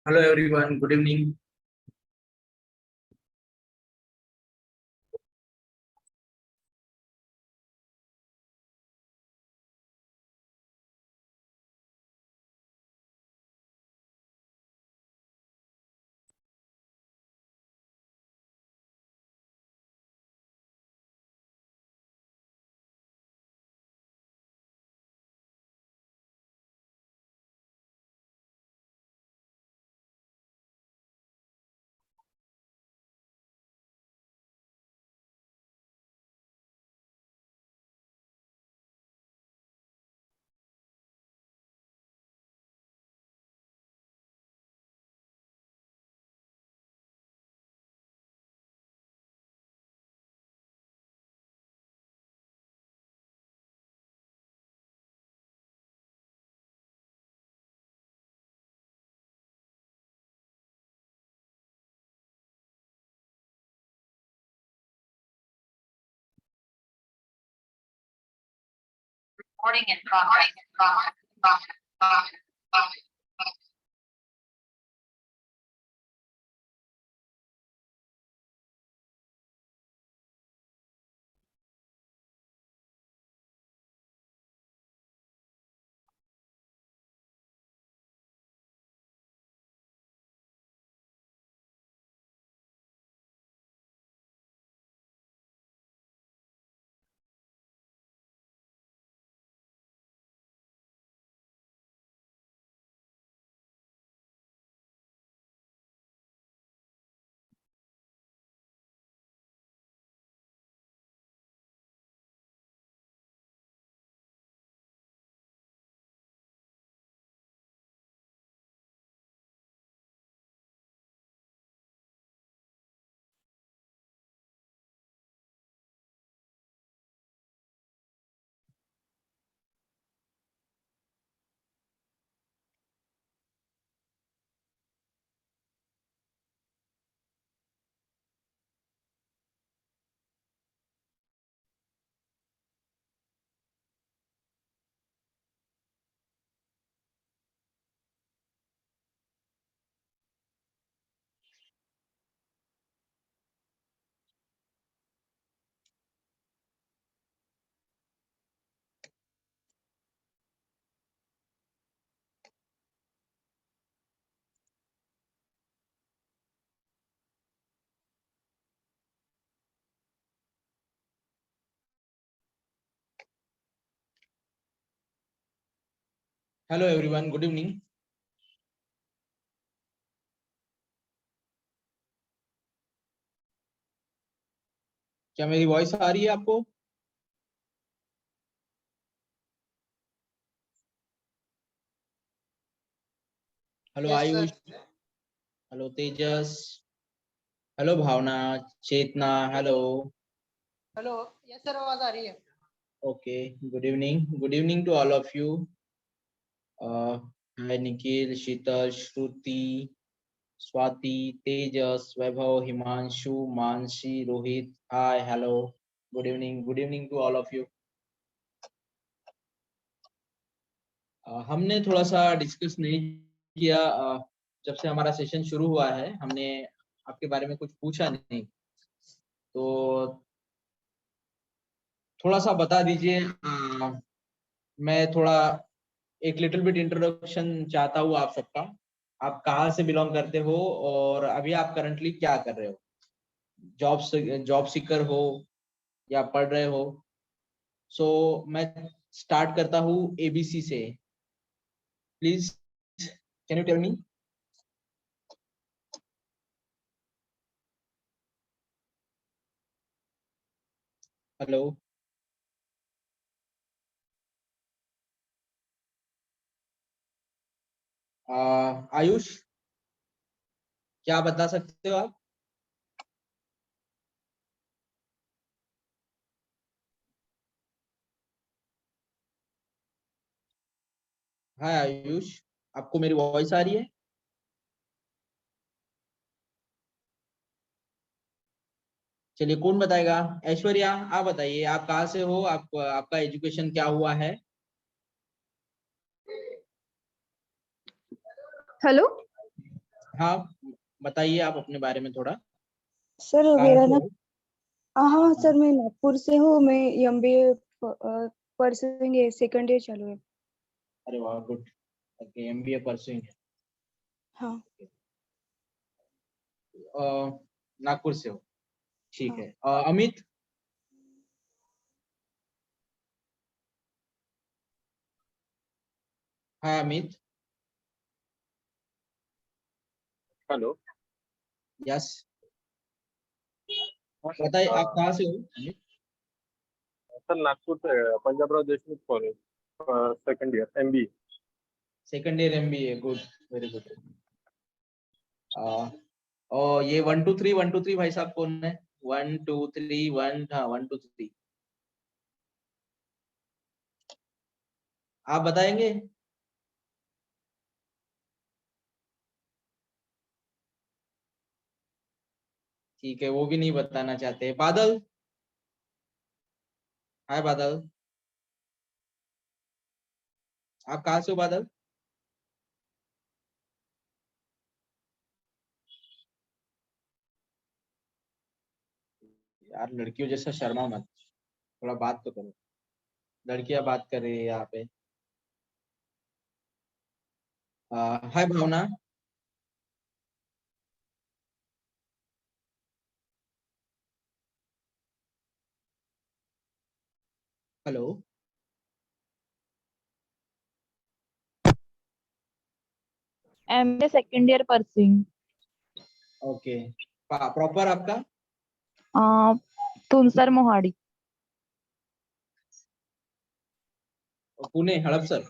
Hello everyone, good evening. Recording in progress. Hello everyone, good evening. क्या मेरी voice आ रही है आपको? Hello Ayush, hello Tejas, hello Bhavana, Chetna, hello. Hello, yes sir, आवाज आ रही है. Okay, good evening to all of you. Hi Nikhil, Sheetal, Shruti, Swati, Tejas, Vaibhav, Himanshu, Mansi, Rohit. Hi, hello, good evening to all of you. हमने थोड़ा सा डिस्कस नहीं किया. जब से हमारा सेशन शुरू हुआ है हमने आपके बारे में कुछ पूछा नहीं, तो थोड़ा सा बता दीजिए. मैं थोड़ा एक लिटिल बिट इंट्रोडक्शन चाहता हूँ आप सबका. आप कहाँ से बिलोंग करते हो और अभी आप करंटली क्या कर रहे हो? जॉब सीकर हो या पढ़ रहे हो? सो मैं स्टार्ट करता हूँ एबीसी से. Please can you tell me? Hello Ayush, क्या बता सकते हो आप? हाय आयुष, आपको मेरी वॉइस आ रही है? चलिए, कौन बताएगा? ऐश्वर्या, आप बताइए, आप कहाँ से हो? आपका एजुकेशन क्या हुआ है? हेलो, हाँ, बताइए आप अपने बारे में थोड़ा। सर कहाँ मेरा से ना, हो? हाँ सर हाँ। मैं नागपुर से हूँ। मैं एमबीए परसुइंग है, सेकंड ईयर चालू है। अरे वाह, गुड। ओके, एमबीए परसुइंग है। हाँ नागपुर से हो, ठीक हाँ। है। अमित। हाँ अमित। हेलो। यस, हाँ बताइए आप सर, कहाँ से हो अमित? सर नागपुर से Punjab Rao Deshmukh college, second year MBA. Second year MBA, good, very good. और ये 1 2 3 1 2 3 भाई साहब कौन है? 1 2 3 1, हाँ 1 2 3, आप बताएंगे? ठीक है, वो भी नहीं बताना चाहते। बादल। हाय बादल, आप कहाँ से हो बादल? यार लड़कियों जैसा शर्मा मत, थोड़ा बात तो करो। लड़कियां बात कर रही है यहाँ पे। Hi Bhavna. Hello. MA second year pursuing. Okay, proper आपका? Tunsar Mohadi. Pune Hadapsar?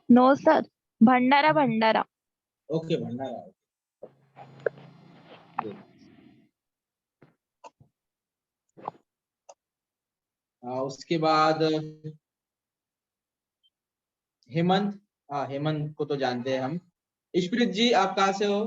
No sir, Bhandara Bhandara. Okay, Bhandara. Good. उसके बाद हेमंत। हाँ, हेमंत को तो जानते हैं हम। इशप्रीत जी, आप कहाँ से हो?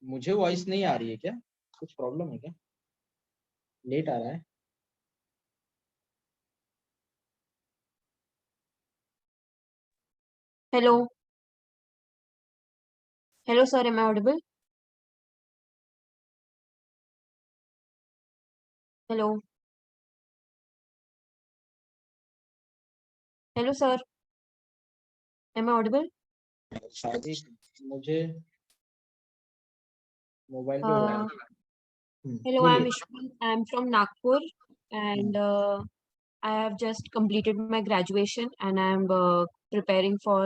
मुझे वॉइस नहीं आ रही है क्या? कुछ प्रॉब्लम है क्या? लेट आ रहा है? Hello. Hello, sir. Am I audible? Hello. Hello, sir. Am I audible? शादी, मुझे मोबाइल पे हो रहा है। Uh, Hello, I'm बोलिए। Ishpreet. I'm from Nagpur, and I have just completed my graduation, and I'm preparing for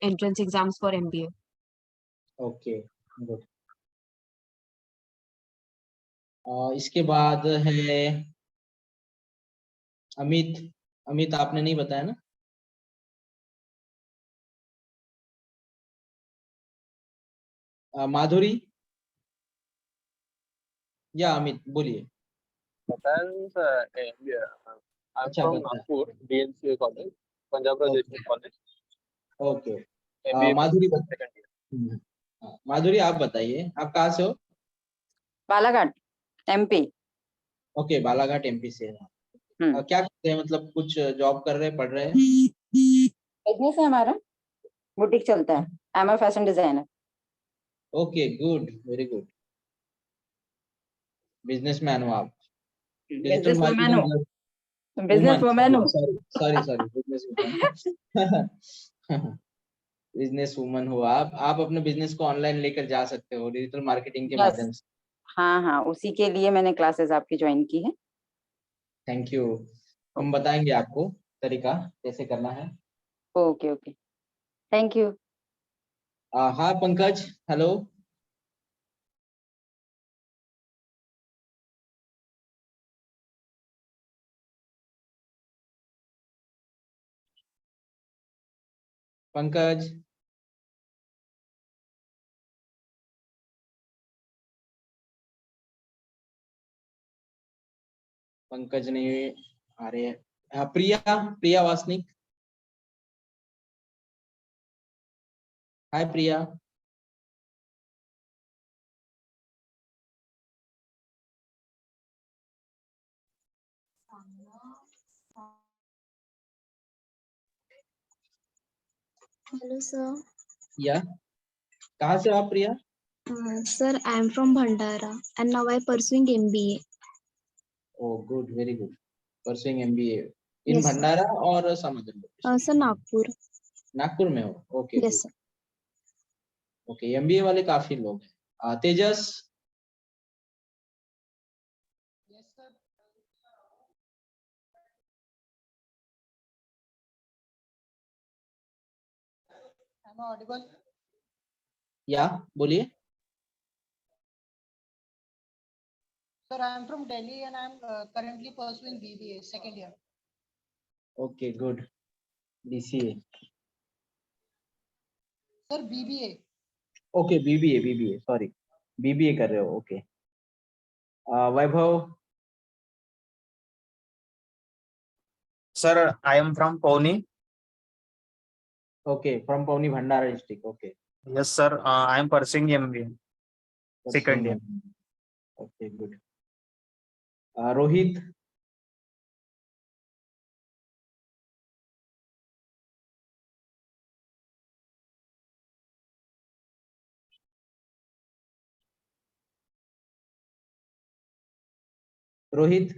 entrance exams for MBA. Okay, good. इसके बाद है अमित। अमित आपने नहीं बताया ना? माधुरी या अमित, बोलिए। बताया एमबीए। आई एम अच्छा, फ्रॉम बता। Nagpur DNCA college, Panjabrao okay. Deshmukh college, okay. MBA Madhuri second year. Madhuri आप बताइए, आप कहाँ से हो? Balaghat, MP. Okay, Balaghat MP से हैं। क्या करते हैं, मतलब कुछ जॉब कर रहे हैं, पढ़ रहे हैं? बिजनेस है हमारा, बुटीक चलता है। I am a fashion designer. Okay, good, very good. Businessman हो आप? Digital business women marketing. हो, बिजनेस वुमन, वुमेन हो। Sorry sorry sorry, business woman. Business woman हो आप अपने बिजनेस को ऑनलाइन लेकर जा सकते हो डिजिटल मार्केटिंग के यस, माध्यम से। हाँ हाँ, उसी के लिए मैंने क्लासेस आपकी ज्वाइन की है। Thank you. हम बताएंगे आपको तरीका कैसे करना है। Okay okay, thank you. हाँ पंकज, हेलो। पंकज, पंकज नहीं आ रहे हैं। प्रिया, प्रिया वासनिक। हाय प्रिया। Hello, sir. या कहाँ से हो आप प्रिया? Sir, I am from Bhandara and now I am pursuing MBA. Oh, good, very good. Pursuing MBA in Yes, sir. भंडारा और समुद्र Sir, Nagpur. नागपुर में हो? Okay, Yes, sir. Okay. MBA वाले काफी लोग हैं। तेजस? Yes, sir. Am I audible? या बोलिए। Sir, I am from Delhi and I am currently pursuing BBA second year. Okay, good. BCA? Sir, BBA. Okay, BBA, sorry, BBA कर रहे हो, okay. Vaibhav? Sir, I am from Pawnee. Okay, from Pauni Bhandara district, okay. Yes, sir. I am pursuing MBA. Second year. Okay, good. Rohit? Rohit?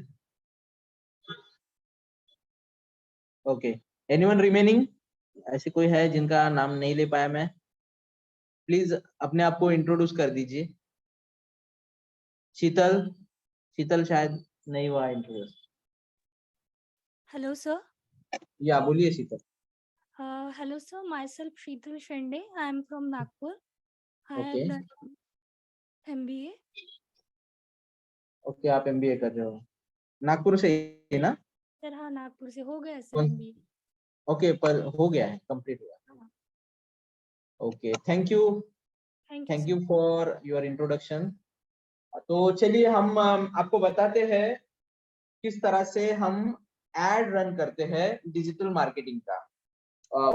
Okay, anyone remaining? ऐसे कोई है जिनका नाम नहीं ले पाया मैं? प्लीज अपने आप को इंट्रोड्यूस कर दीजिए। शीतल? शीतल शायद नहीं हुआ इंट्रोड्यूस। Hello, sir. या बोलिए शीतल। Hello, sir. Myself, Sheetal Shende. I am from Nagpur. I Okay. have done MBA. Okay, आप एमबीए कर रहे हो नागपुर से ही ना? सर हाँ, नागपुर से हो गया सर कौन- MBA. ओके, पर हो गया है, कंप्लीट हुआ। हाँ। Okay, thank you Thank you, sir. For your introduction. तो चलिए हम आपको बताते हैं किस तरह से हम एड रन करते हैं डिजिटल मार्केटिंग का।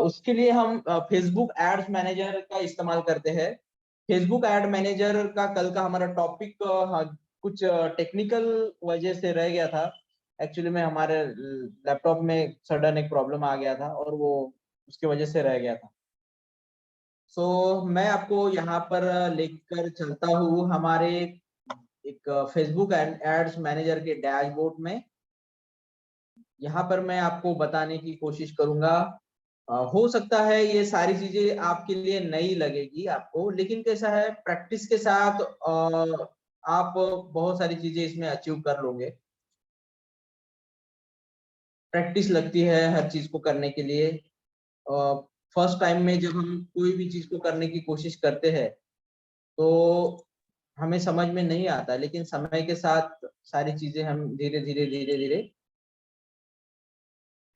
उसके लिए हम फेसबुक एड्स मैनेजर का इस्तेमाल करते हैं। फेसबुक एड मैनेजर का कल का हमारा टॉपिक कुछ टेक्निकल वजह से रह गया था। एक्चुअली में हमारे लैपटॉप में सडन एक प्रॉब्लम आ गया था और वो उसकी वजह से रह गया था। सो मैं आपको यहाँ पर लेकर चलता हूँ हमारे एक फेसबुक एड्स मैनेजर के डैशबोर्ड में। यहाँ पर मैं आपको बताने की कोशिश करूंगा। हो सकता है ये सारी चीजें आपके लिए नई लगेगी आपको, लेकिन कैसा है प्रैक्टिस के साथ आप बहुत सारी चीजें इसमें अचीव कर लोगे। प्रैक्टिस लगती है हर चीज को करने के लिए। फर्स्ट टाइम में जब हम कोई भी चीज को करने की कोशिश करते हैं तो हमें समझ में नहीं आता, लेकिन समय के साथ सारी चीजें हम धीरे धीरे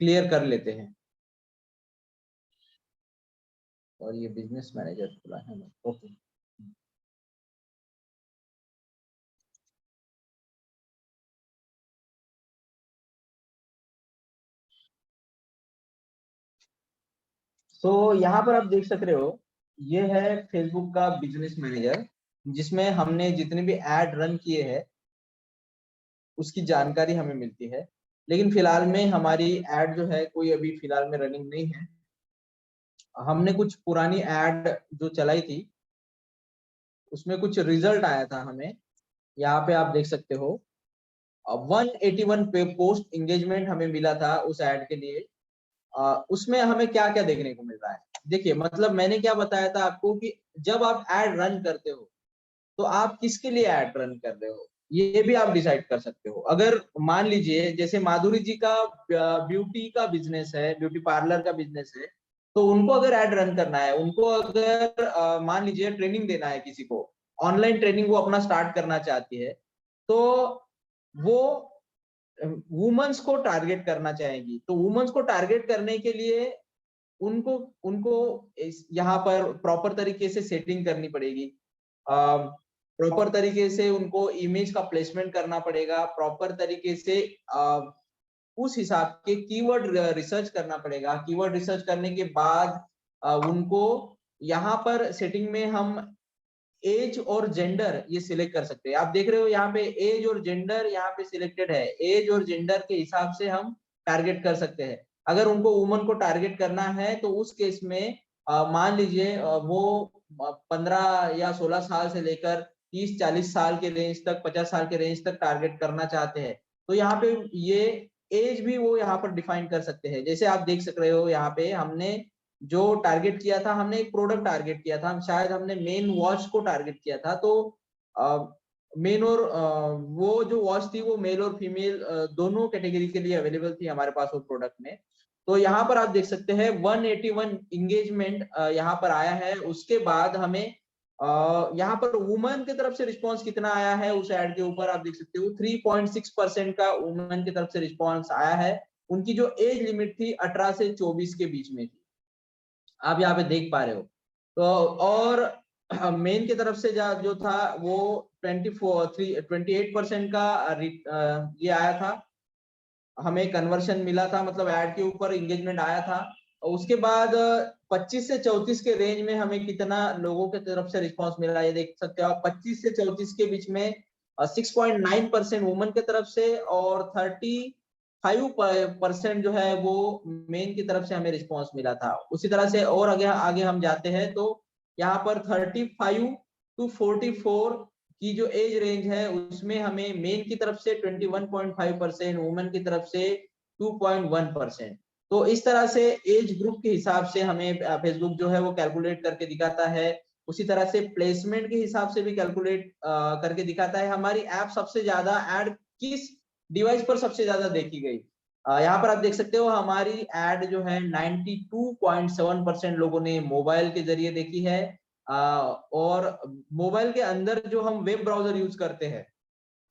क्लियर कर लेते हैं। और ये बिजनेस मैनेजर खुला है ना, ओके। तो यहाँ पर आप देख सक रहे हो, ये है फेसबुक का बिजनेस मैनेजर, जिसमें हमने जितने भी एड रन किए हैं उसकी जानकारी हमें मिलती है। लेकिन फिलहाल में हमारी एड जो है कोई अभी फिलहाल में रनिंग नहीं है। हमने कुछ पुरानी एड जो चलाई थी उसमें कुछ रिजल्ट आया था हमें। यहाँ पे आप देख सकते हो 181 पे पोस्ट एंगेजमेंट हमें मिला था उस एड के लिए। उसमें हमें क्या क्या देखने को मिल रहा है, देखिए मतलब मैंने क्या बताया था आपको कि जब आप एड रन करते हो तो आप किसके लिए एड रन कर रहे हो ये भी आप डिसाइड कर सकते हो। अगर मान लीजिए जैसे माधुरी जी का ब्यूटी का बिजनेस है, ब्यूटी पार्लर का बिजनेस है, तो उनको अगर एड रन करना है, उनको अगर मान लीजिए ट्रेनिंग देना है किसी को, ऑनलाइन ट्रेनिंग वो अपना स्टार्ट करना चाहती है, तो वो वुमेन्स को टारगेट करना चाहेगी। तो वुमेन्स को टारगेट करने के लिए उनको उनको यहाँ पर प्रॉपर तरीके से सेटिंग करनी पड़ेगी, प्रॉपर तरीके से उनको इमेज का प्लेसमेंट करना पड़ेगा, प्रॉपर तरीके से उस हिसाब के कीवर्ड रिसर्च करना पड़ेगा। कीवर्ड रिसर्च करने के बाद उनको यहाँ पर सेटिंग में हम एज और जेंडर ये सिलेक्ट कर सकते हैं। आप देख रहे हो यहाँ पे एज और जेंडर यहाँ पे सिलेक्टेड है। एज और जेंडर के हिसाब से हम टारगेट कर सकते हैं। अगर उनको वुमन को टारगेट करना है तो उस केस में मान लीजिए वो 15 या 16 साल से लेकर 30-40 साल के रेंज तक, 50 साल के रेंज तक टारगेट करना चाहते हैं, तो यहाँ पे ये एज भी वो यहाँ पर डिफाइन कर सकते हैं। जैसे आप देख सक रहे हो यहाँ पे हमने जो टारगेट किया था, हमने एक प्रोडक्ट टारगेट किया था, शायद हमने मेन वॉच को टारगेट किया था। तो मेन और वो जो वॉच थी वो मेल और फीमेल दोनों कैटेगरी के लिए अवेलेबल थी हमारे पास वो प्रोडक्ट में। तो यहाँ पर आप देख सकते हैं 181 इंगेजमेंट यहाँ पर आया है। उसके बाद हमें यहाँ पर वुमेन की तरफ से रिस्पांस कितना आया है उस एड के ऊपर आप देख सकते हो 3.6% का वुमेन की तरफ से रिस्पांस आया है। उनकी जो एज लिमिट थी 18 से 24 के बीच में थी, आप यहाँ पे देख पा रहे हो। तो और मेन की तरफ से जो था वो 28% का ये आया था, हमें कन्वर्शन मिला था, मतलब ऐड के ऊपर एंगेजमेंट आया था। और उसके बाद 25 से 34 के रेंज में हमें कितना लोगों की तरफ से रिस्पांस मिला ये देख सकते हो आप। 25 से 34 के बीच में 6.9% वुमेन की तरफ से और 35% जो है वो मेन की तरफ से हमें रिस्पांस मिला था। उसी तरह से और आगे आगे हम जाते हैं तो यहाँ पर 35 to 44 की जो एज रेंज है उसमें हमें मेन की तरफ से 21.5%, वुमेन की तरफ से 2.1%। तो इस तरह से एज ग्रुप के हिसाब से हमें फेसबुक जो है वो कैलकुलेट करके दिखाता है। उसी तरह से प्लेसमेंट के हिसाब से भी कैलकुलेट करके दिखाता है। हमारी ऐप सबसे ज्यादा ऐड किस डिवाइस पर सबसे ज्यादा देखी गई, यहाँ पर आप देख सकते हो हमारी ऐड जो है 92.7% लोगों ने मोबाइल के जरिए देखी है। और मोबाइल के अंदर जो हम वेब ब्राउजर यूज करते हैं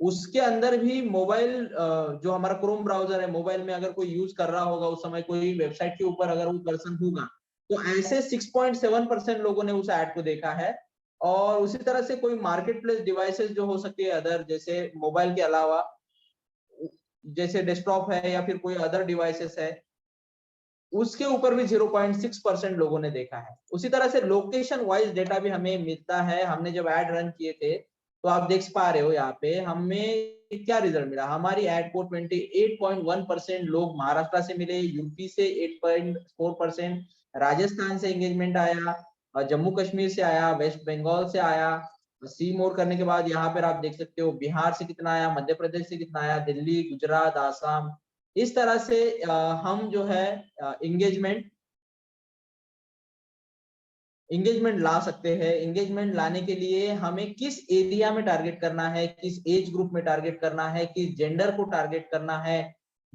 उसके अंदर भी मोबाइल जो हमारा क्रोम ब्राउजर है, मोबाइल में अगर कोई यूज कर रहा होगा उस समय कोई वेबसाइट के ऊपर अगर वो पर्सन होगा तो ऐसे 6.7% लोगों ने उस ऐड को देखा है। और उसी तरह से कोई मार्केट प्लेस डिवाइसेस जो हो सकती है अदर, जैसे मोबाइल के अलावा जैसे डेस्कटॉप है या फिर कोई अदर डिवाइसेस है, उसके ऊपर भी 0.6% लोगों ने देखा है। उसी तरह से लोकेशन वाइज डेटा भी हमें मिलता है। हमने जब ऐड रन किए थे तो आप देख पा रहे हो यहाँ पे हमें क्या रिजल्ट मिला। हमारी ऐड को 28.1% लोग महाराष्ट्र से मिले, यूपी से 8.4%, राजस्थान से एंगेजमेंट आया, जम्मू कश्मीर से आया, वेस्ट बंगाल से आया। सी मोर करने के बाद यहाँ पर आप देख सकते हो बिहार से कितना आया, मध्य प्रदेश से कितना आया, दिल्ली, गुजरात, आसाम। इस तरह से हम जो है एंगेजमेंट ला सकते हैं। एंगेजमेंट लाने के लिए हमें किस एरिया में टारगेट करना है, किस एज ग्रुप में टारगेट करना है, किस जेंडर को टारगेट करना है,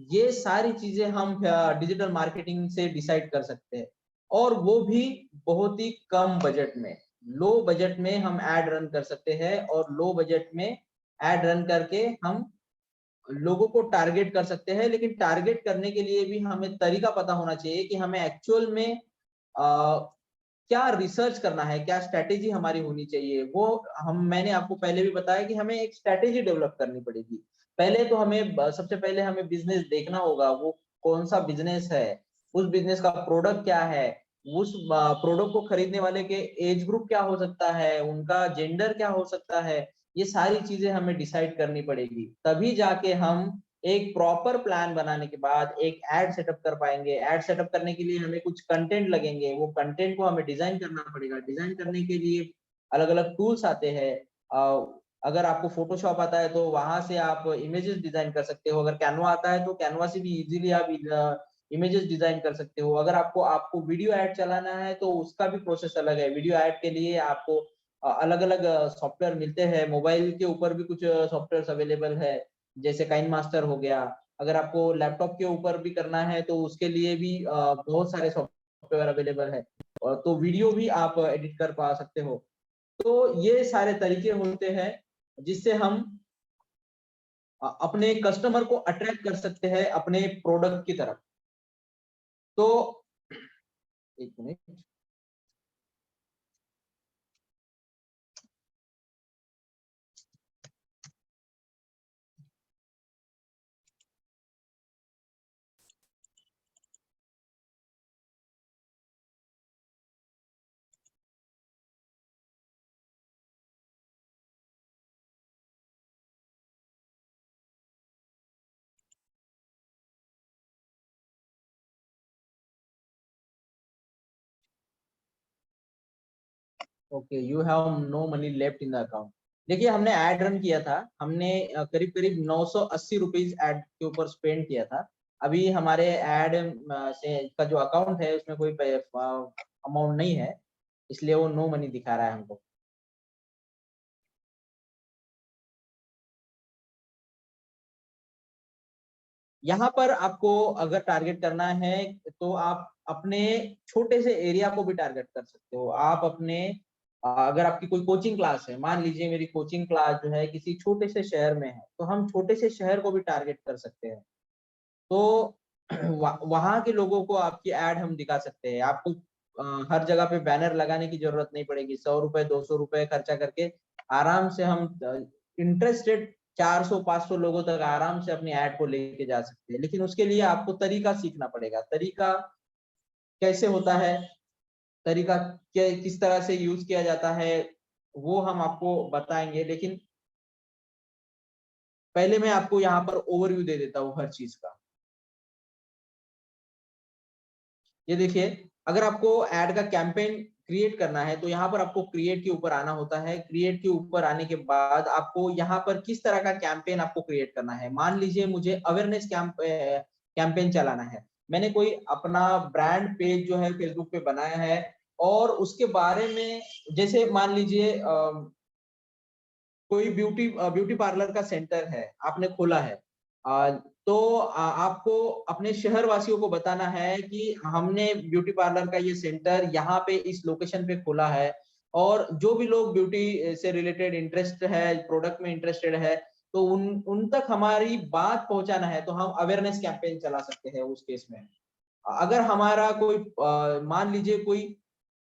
ये सारी चीजें हम डिजिटल मार्केटिंग से डिसाइड कर सकते हैं। और वो भी बहुत ही कम बजट में, लो बजट में हम ऐड रन कर सकते हैं। और लो बजट में ऐड रन करके हम लोगों को टारगेट कर सकते हैं। लेकिन टारगेट करने के लिए भी हमें तरीका पता होना चाहिए कि हमें एक्चुअल में क्या रिसर्च करना है, क्या स्ट्रेटेजी हमारी होनी चाहिए। वो मैंने आपको पहले भी बताया कि हमें एक स्ट्रेटेजी डेवलप करनी पड़ेगी। पहले तो हमें सबसे पहले हमें बिजनेस देखना होगा, वो कौन सा बिजनेस है, उस बिजनेस का प्रोडक्ट क्या है, उस प्रोडक्ट को खरीदने वाले के एज ग्रुप क्या हो सकता है, उनका जेंडर क्या हो सकता है। ये सारी चीजें हमें डिसाइड करनी पड़ेगी, तभी जाके हम एक प्रॉपर प्लान बनाने के बाद एक एड सेटअप कर पाएंगे। एड सेटअप करने के लिए हमें कुछ कंटेंट लगेंगे, वो कंटेंट को हमें डिजाइन करना पड़ेगा। डिजाइन करने के लिए अलग अलग टूल्स आते हैं। अगर आपको फोटोशॉप आता है तो वहां से आप इमेजेस डिजाइन कर सकते हो। अगर कैनवा आता है तो कैनवा से भी इजीली आप इमेजेस डिजाइन कर सकते हो। अगर आपको वीडियो ऐड चलाना है तो उसका भी प्रोसेस अलग है। वीडियो ऐड के लिए आपको अलग अलग सॉफ्टवेयर मिलते हैं। मोबाइल के ऊपर भी कुछ सॉफ्टवेयर अवेलेबल है, जैसे काइन मास्टर हो गया। अगर आपको लैपटॉप के ऊपर भी करना है तो उसके लिए भी बहुत सारे सॉफ्टवेयर अवेलेबल है। तो वीडियो भी आप एडिट कर पा सकते हो। तो ये सारे तरीके होते हैं जिससे हम अपने कस्टमर को अट्रैक्ट कर सकते हैं अपने प्रोडक्ट की तरफ। तो एक minute, okay, you have no money left in the account. देखिए हमने ऐड रन किया था, हमने करीब करीब 980 रुपीज ऐड के ऊपर स्पेंड किया था। अभी हमारे ऐड से का जो अकाउंट है उसमें कोई अमाउंट नहीं है, इसलिए वो नो मनी दिखा रहा है हमको। यहाँ पर आपको अगर टारगेट करना है तो आप अपने छोटे से एरिया को भी टारगेट कर सकते हो। आप अपने अगर आपकी कोई कोचिंग क्लास है, मान लीजिए मेरी कोचिंग क्लास जो है किसी छोटे से शहर में है, तो हम छोटे से शहर को भी टारगेट कर सकते हैं। तो वहां के लोगों को आपकी ऐड हम दिखा सकते हैं। आपको हर जगह पे बैनर लगाने की जरूरत नहीं पड़ेगी। 100 रुपए 200 रुपए खर्चा करके आराम से हम इंटरेस्टेड 400-500 लोगों तक आराम से अपनी ऐड को लेके जा सकते हैं। लेकिन उसके लिए आपको तरीका सीखना पड़ेगा। तरीका कैसे होता है, तरीका किस तरह से यूज किया जाता है, वो हम आपको बताएंगे। लेकिन पहले मैं आपको यहाँ पर ओवरव्यू दे देता हूँ हर चीज का। ये देखिए, अगर आपको ऐड का कैंपेन क्रिएट करना है तो यहाँ पर आपको क्रिएट के ऊपर आना होता है। क्रिएट के ऊपर आने के बाद आपको यहाँ पर किस तरह का कैंपेन आपको क्रिएट करना है। मान लीजिए मुझे अवेयरनेस कैंपेन चलाना है। मैंने कोई अपना ब्रांड पेज जो है फेसबुक पे बनाया है और उसके बारे में, जैसे मान लीजिए कोई ब्यूटी पार्लर का सेंटर है आपने खोला है, तो आपको अपने शहर वासियों को बताना है कि हमने ब्यूटी पार्लर का ये सेंटर यहाँ पे इस लोकेशन पे खोला है, और जो भी लोग ब्यूटी से रिलेटेड इंटरेस्ट है, प्रोडक्ट में इंटरेस्टेड है, तो उन तक हमारी बात पहुंचाना है। तो हम अवेयरनेस कैंपेन चला सकते हैं उस केस में। अगर हमारा कोई मान लीजिए कोई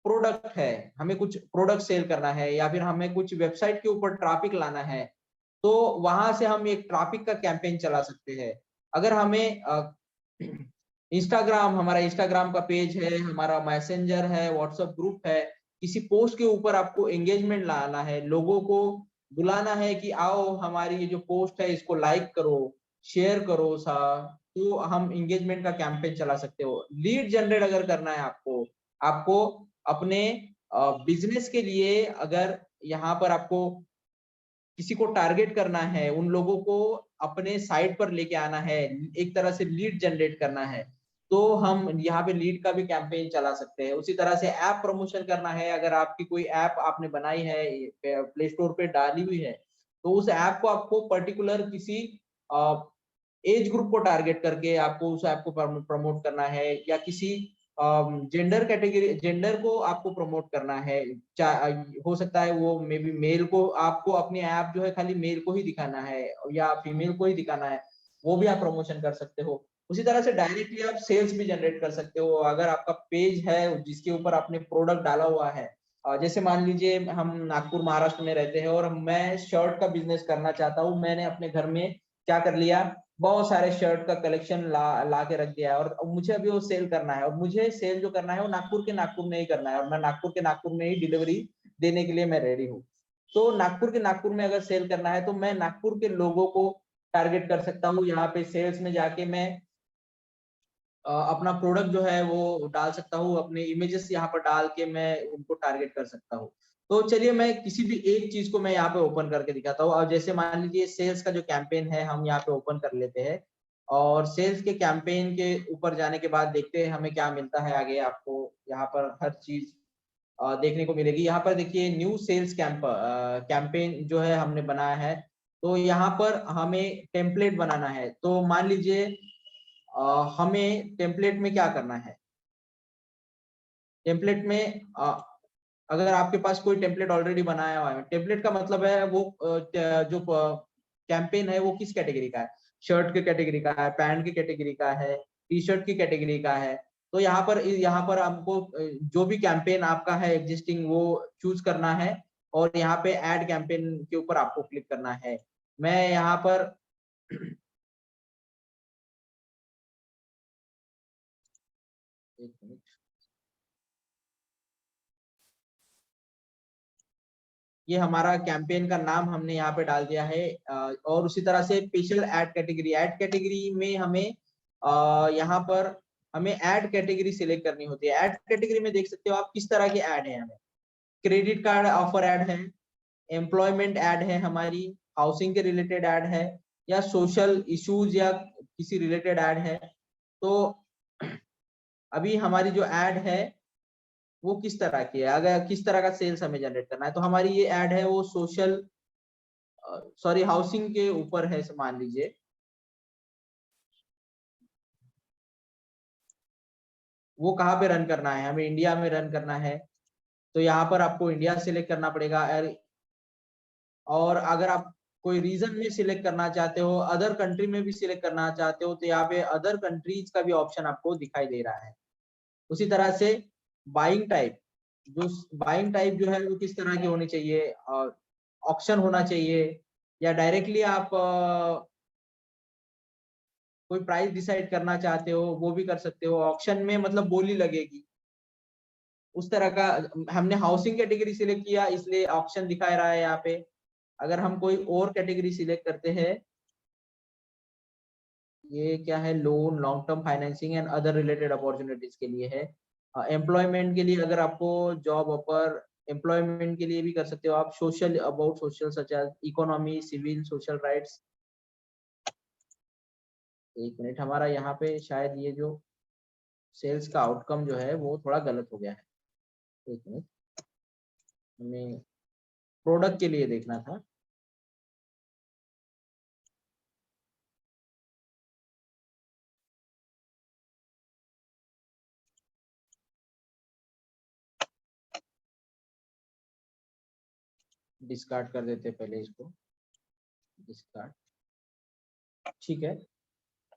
प्रोडक्ट है, हमें कुछ प्रोडक्ट सेल करना है या फिर हमें कुछ वेबसाइट के ऊपर ट्रैफिक लाना है, तो वहां से हम एक ट्रैफिक का कैंपेन चला सकते हैं। अगर हमें इंस्टाग्राम, हमारा इंस्टाग्राम का पेज है, हमारा मैसेंजर है, व्हाट्सएप ग्रुप है, किसी पोस्ट के ऊपर आपको एंगेजमेंट लाना है, लोगों को बुलाना है कि आओ हमारी ये जो पोस्ट है इसको लाइक करो, शेयर करो सा, तो हम एंगेजमेंट का कैंपेन चला सकते हो। लीड जनरेट अगर करना है आपको, आपको अपने बिजनेस के लिए अगर यहाँ पर आपको किसी को टारगेट करना है, उन लोगों को अपने साइट पर लेके आना है, एक तरह से लीड जनरेट करना है, तो हम यहाँ पे लीड का भी कैंपेन चला सकते हैं। उसी तरह से ऐप प्रमोशन करना है, अगर आपकी कोई ऐप आपने बनाई है, प्ले स्टोर पे डाली हुई है, तो उस ऐप को आपको पर्टिकुलर किसी एज ग्रुप को टारगेट करके आपको उस ऐप को प्रमोट करना है, या किसी जेंडर कैटेगरी, जेंडर को आपको प्रमोट करना है। हो सकता है वो मे बी मेल को, आपको अपनी ऐप जो है खाली मेल को ही दिखाना है या फीमेल को ही दिखाना है, वो भी आप प्रमोशन कर सकते हो। उसी तरह से डायरेक्टली आप सेल्स भी जनरेट कर सकते हो। अगर आपका पेज है जिसके ऊपर आपने प्रोडक्ट डाला हुआ है, जैसे मान लीजिए हम नागपुर महाराष्ट्र में रहते हैं और मैं शर्ट का बिजनेस करना चाहता हूँ। मैंने अपने घर में क्या कर लिया, बहुत सारे शर्ट का कलेक्शन ला के रख दिया है, और मुझे अभी वो सेल करना है, और मुझे सेल जो करना है वो नागपुर में ही करना है, और मैं नागपुर में ही डिलीवरी देने के लिए मैं रेडी हूँ। तो नागपुर में अगर सेल करना है तो मैं नागपुर के लोगों को टारगेट कर सकता हूँ। यहाँ पे सेल्स में जाके मैं अपना प्रोडक्ट जो है वो डाल सकता हूँ, अपने इमेजेस यहाँ पर डाल के मैं उनको टारगेट कर सकता हूँ। तो चलिए मैं किसी भी एक चीज को मैं यहाँ पे ओपन करके दिखाता हूँ। और जैसे मान लीजिए सेल्स का जो कैंपेन है हम यहाँ पे ओपन कर लेते हैं, और सेल्स के कैंपेन के ऊपर जाने के बाद देखते हैं हमें क्या मिलता है आगे। आपको यहाँ पर हर चीज देखने को मिलेगी। यहाँ पर देखिए न्यू सेल्स कैंपेन जो है हमने बनाया है। तो यहाँ पर हमें टेम्पलेट बनाना है। तो मान लीजिए हमें टेम्पलेट में क्या करना है, टेम्पलेट में अगर आपके पास कोई टेम्पलेट ऑलरेडी बनाया हुआ है, टेम्पलेट का मतलब है वो जो कैंपेन है वो किस कैटेगरी का है, शर्ट के कैटेगरी का है, पैंट की कैटेगरी का है, टी शर्ट की कैटेगरी का है। तो यहाँ पर आपको जो भी कैंपेन आपका है एग्जिस्टिंग वो चूज करना है, और यहाँ पे ऐड कैंपेन के ऊपर आपको क्लिक करना है। मैं यहाँ पर एक मिनट, ये हमारा कैंपेन का नाम हमने यहाँ पे डाल दिया है। और उसी तरह से स्पेशल ऐड कैटेगरी में हमें यहाँ पर हमें ऐड कैटेगरी सिलेक्ट करनी होती है। ऐड कैटेगरी में देख सकते हो आप किस तरह की ऐड है हमें। क्रेडिट कार्ड ऑफर ऐड है, एम्प्लॉयमेंट ऐड है, हमारी हाउसिंग के रिलेटेड ऐड है, या सोशल इश्यूज या किसी रिलेटेड ऐड है। तो अभी हमारी जो ऐड है वो किस तरह की है, अगर किस तरह का सेल्स हमें जनरेट करना है, तो हमारी ये ऐड है वो सोशल सॉरी हाउसिंग के ऊपर है। मान लीजिए वो कहाँ पे रन करना है, हमें इंडिया में रन करना है, तो यहाँ पर आपको इंडिया सिलेक्ट करना पड़ेगा। और अगर आप कोई रीजन में सिलेक्ट करना चाहते हो, अदर कंट्री में भी सिलेक्ट करना चाहते हो, तो यहाँ पे अदर कंट्रीज का भी ऑप्शन आपको दिखाई दे रहा है। उसी तरह से बाइंग टाइप, जो है वो किस तरह की होनी चाहिए, ऑक्शन होना चाहिए, या डायरेक्टली आप कोई प्राइस डिसाइड करना चाहते हो वो भी कर सकते हो। ऑक्शन में मतलब बोली लगेगी, उस तरह का। हमने हाउसिंग कैटेगरी सिलेक्ट किया इसलिए ऑक्शन दिखा रहा है यहाँ पे। अगर हम कोई और कैटेगरी सिलेक्ट करते हैं, ये क्या है, loan, long term financing and other related opportunities के लिए है। एम्प्लॉयमेंट के लिए अगर आपको जॉब ऑफर, एम्प्लॉयमेंट के लिए भी कर सकते हो आप। Social, about social such as economy, civil, social rights. एक मिनट, हमारा यहाँ पे शायद ये जो सेल्स का आउटकम जो है वो थोड़ा गलत हो गया है। एक मिनट, हमें प्रोडक्ट के लिए देखना था। डिस्कार्ड कर देते पहले इसको, डिस्कार्ड, ठीक है।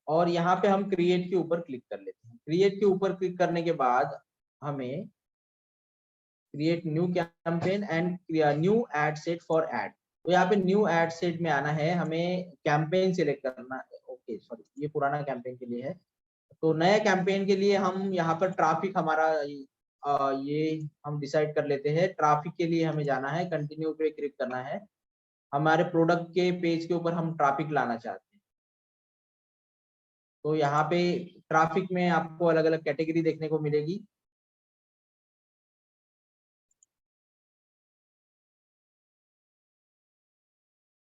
और यहाँ पे हम क्रिएट के ऊपर क्लिक कर लेते हैं। क्रिएट के ऊपर क्लिक करने के बाद हमें create new campaign and new ad set for ad, तो यहाँ पे न्यू एड सेट में आना है, हमें कैंपेन सिलेक्ट करना है। ओके सॉरी, ये पुराना कैंपेन के लिए है। तो नया कैंपेन के लिए हम यहाँ पर ट्रैफिक हमारा ये हम डिसाइड कर लेते हैं। ट्रैफिक के लिए हमें जाना है, कंटिन्यू पे क्लिक करना है। हमारे प्रोडक्ट के पेज के ऊपर हम ट्रैफिक लाना चाहते हैं, तो यहाँ पे ट्रैफिक में आपको अलग अलग कैटेगरी देखने को मिलेगी।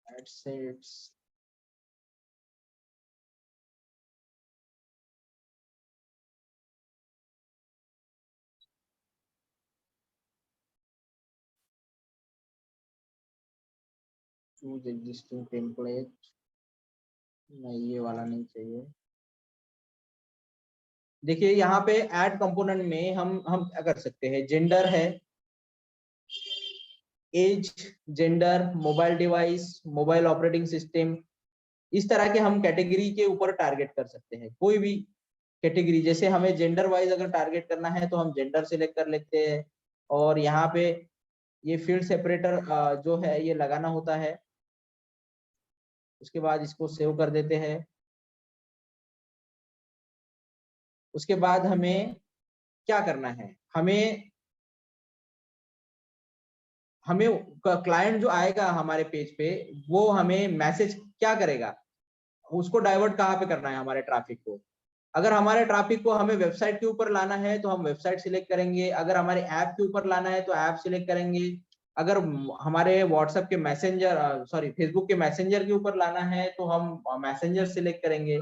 एडसेट्स, चूज एग्जिस्टिंग टेम्पलेट, नहीं ये वाला नहीं चाहिए। देखिए यहाँ पे ऐड कंपोनेंट में हम क्या कर सकते हैं, जेंडर है, age, gender, mobile device, mobile operating system, इस तरह के हम कैटेगरी के ऊपर टारगेट कर सकते हैं। कोई भी कैटेगरी, जैसे हमें जेंडर वाइज अगर टारगेट करना है तो हम जेंडर सिलेक्ट कर लेते हैं, और यहाँ पे ये फील्ड सेपरेटर जो है ये लगाना होता है। उसके बाद इसको सेव कर देते हैं। उसके बाद हमें क्या करना है, हमें क्लाइंट जो आएगा हमारे पेज पे वो हमें मैसेज क्या करेगा, उसको डाइवर्ट कहाँ पे करना है हमारे ट्रैफिक को। अगर हमारे ट्रैफिक को हमें वेबसाइट के ऊपर लाना है तो हम वेबसाइट सिलेक्ट करेंगे, अगर हमारे ऐप के ऊपर लाना है तो ऐप सिलेक्ट करेंगे, अगर हमारे व्हाट्सएप के मैसेंजर सॉरी फेसबुक के मैसेंजर के ऊपर लाना है तो हम मैसेंजर सिलेक्ट करेंगे।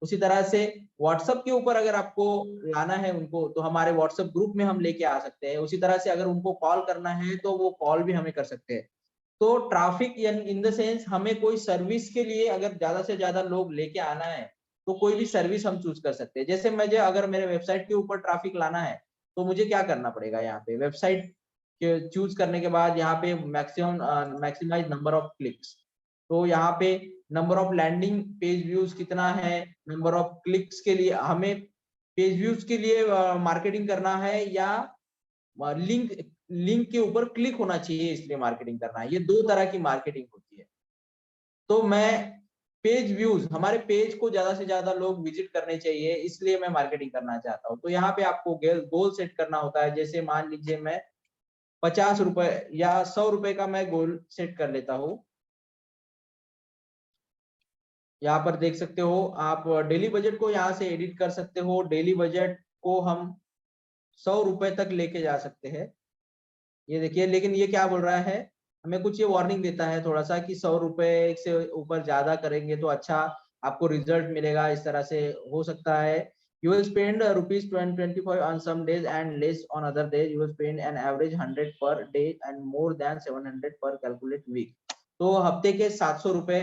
उसी तरह से व्हाट्सएप के ऊपर अगर आपको लाना है उनको तो हमारे व्हाट्सएप ग्रुप में हम लेके आ सकते हैं। उसी तरह से अगर उनको कॉल करना है तो वो कॉल भी हमें कर सकते हैं। तो ट्रैफिक इन द सेंस, हमें कोई सर्विस के लिए अगर ज्यादा से ज्यादा लोग लेके आना है तो कोई भी सर्विस हम चूज कर सकते हैं। जैसे मुझे अगर मेरे वेबसाइट के ऊपर ट्रैफिक लाना है तो मुझे क्या करना पड़ेगा, यहाँ पे वेबसाइट के चूज करने के बाद यहाँ पे मैक्सिमाइज नंबर ऑफ क्लिक्स, तो यहाँ पे number of landing page views कितना है, नंबर ऑफ क्लिक्स के लिए हमें पेज व्यूज के लिए मार्केटिंग करना है या लिंक के ऊपर क्लिक होना चाहिए इसलिए मार्केटिंग करना है। ये दो तरह की मार्केटिंग होती है। तो मैं पेज व्यूज, हमारे पेज को ज्यादा से ज्यादा लोग विजिट करने चाहिए इसलिए मैं मार्केटिंग करना चाहता हूँ। तो यहाँ पे आपको गोल सेट करना होता है। जैसे मान लीजिए मैं 50 रुपए या 100 रुपए का मैं गोल सेट कर लेता हूँ। यहाँ पर देख सकते हो आप डेली बजट को यहाँ से एडिट कर सकते हो। डेली बजट को हम 100 रुपए तक लेके जा सकते हैं। ये देखिए, लेकिन ये क्या बोल रहा है, हमें कुछ ये वार्निंग देता है थोड़ा सा कि 100 रुपए से ऊपर ज्यादा करेंगे तो अच्छा आपको रिजल्ट मिलेगा, इस तरह से हो सकता है। You will spend ₹25 on some days and less on other days. You will spend an average 100 per day and more than 700 per calculate week. तो हफ्ते के 700 रुपए।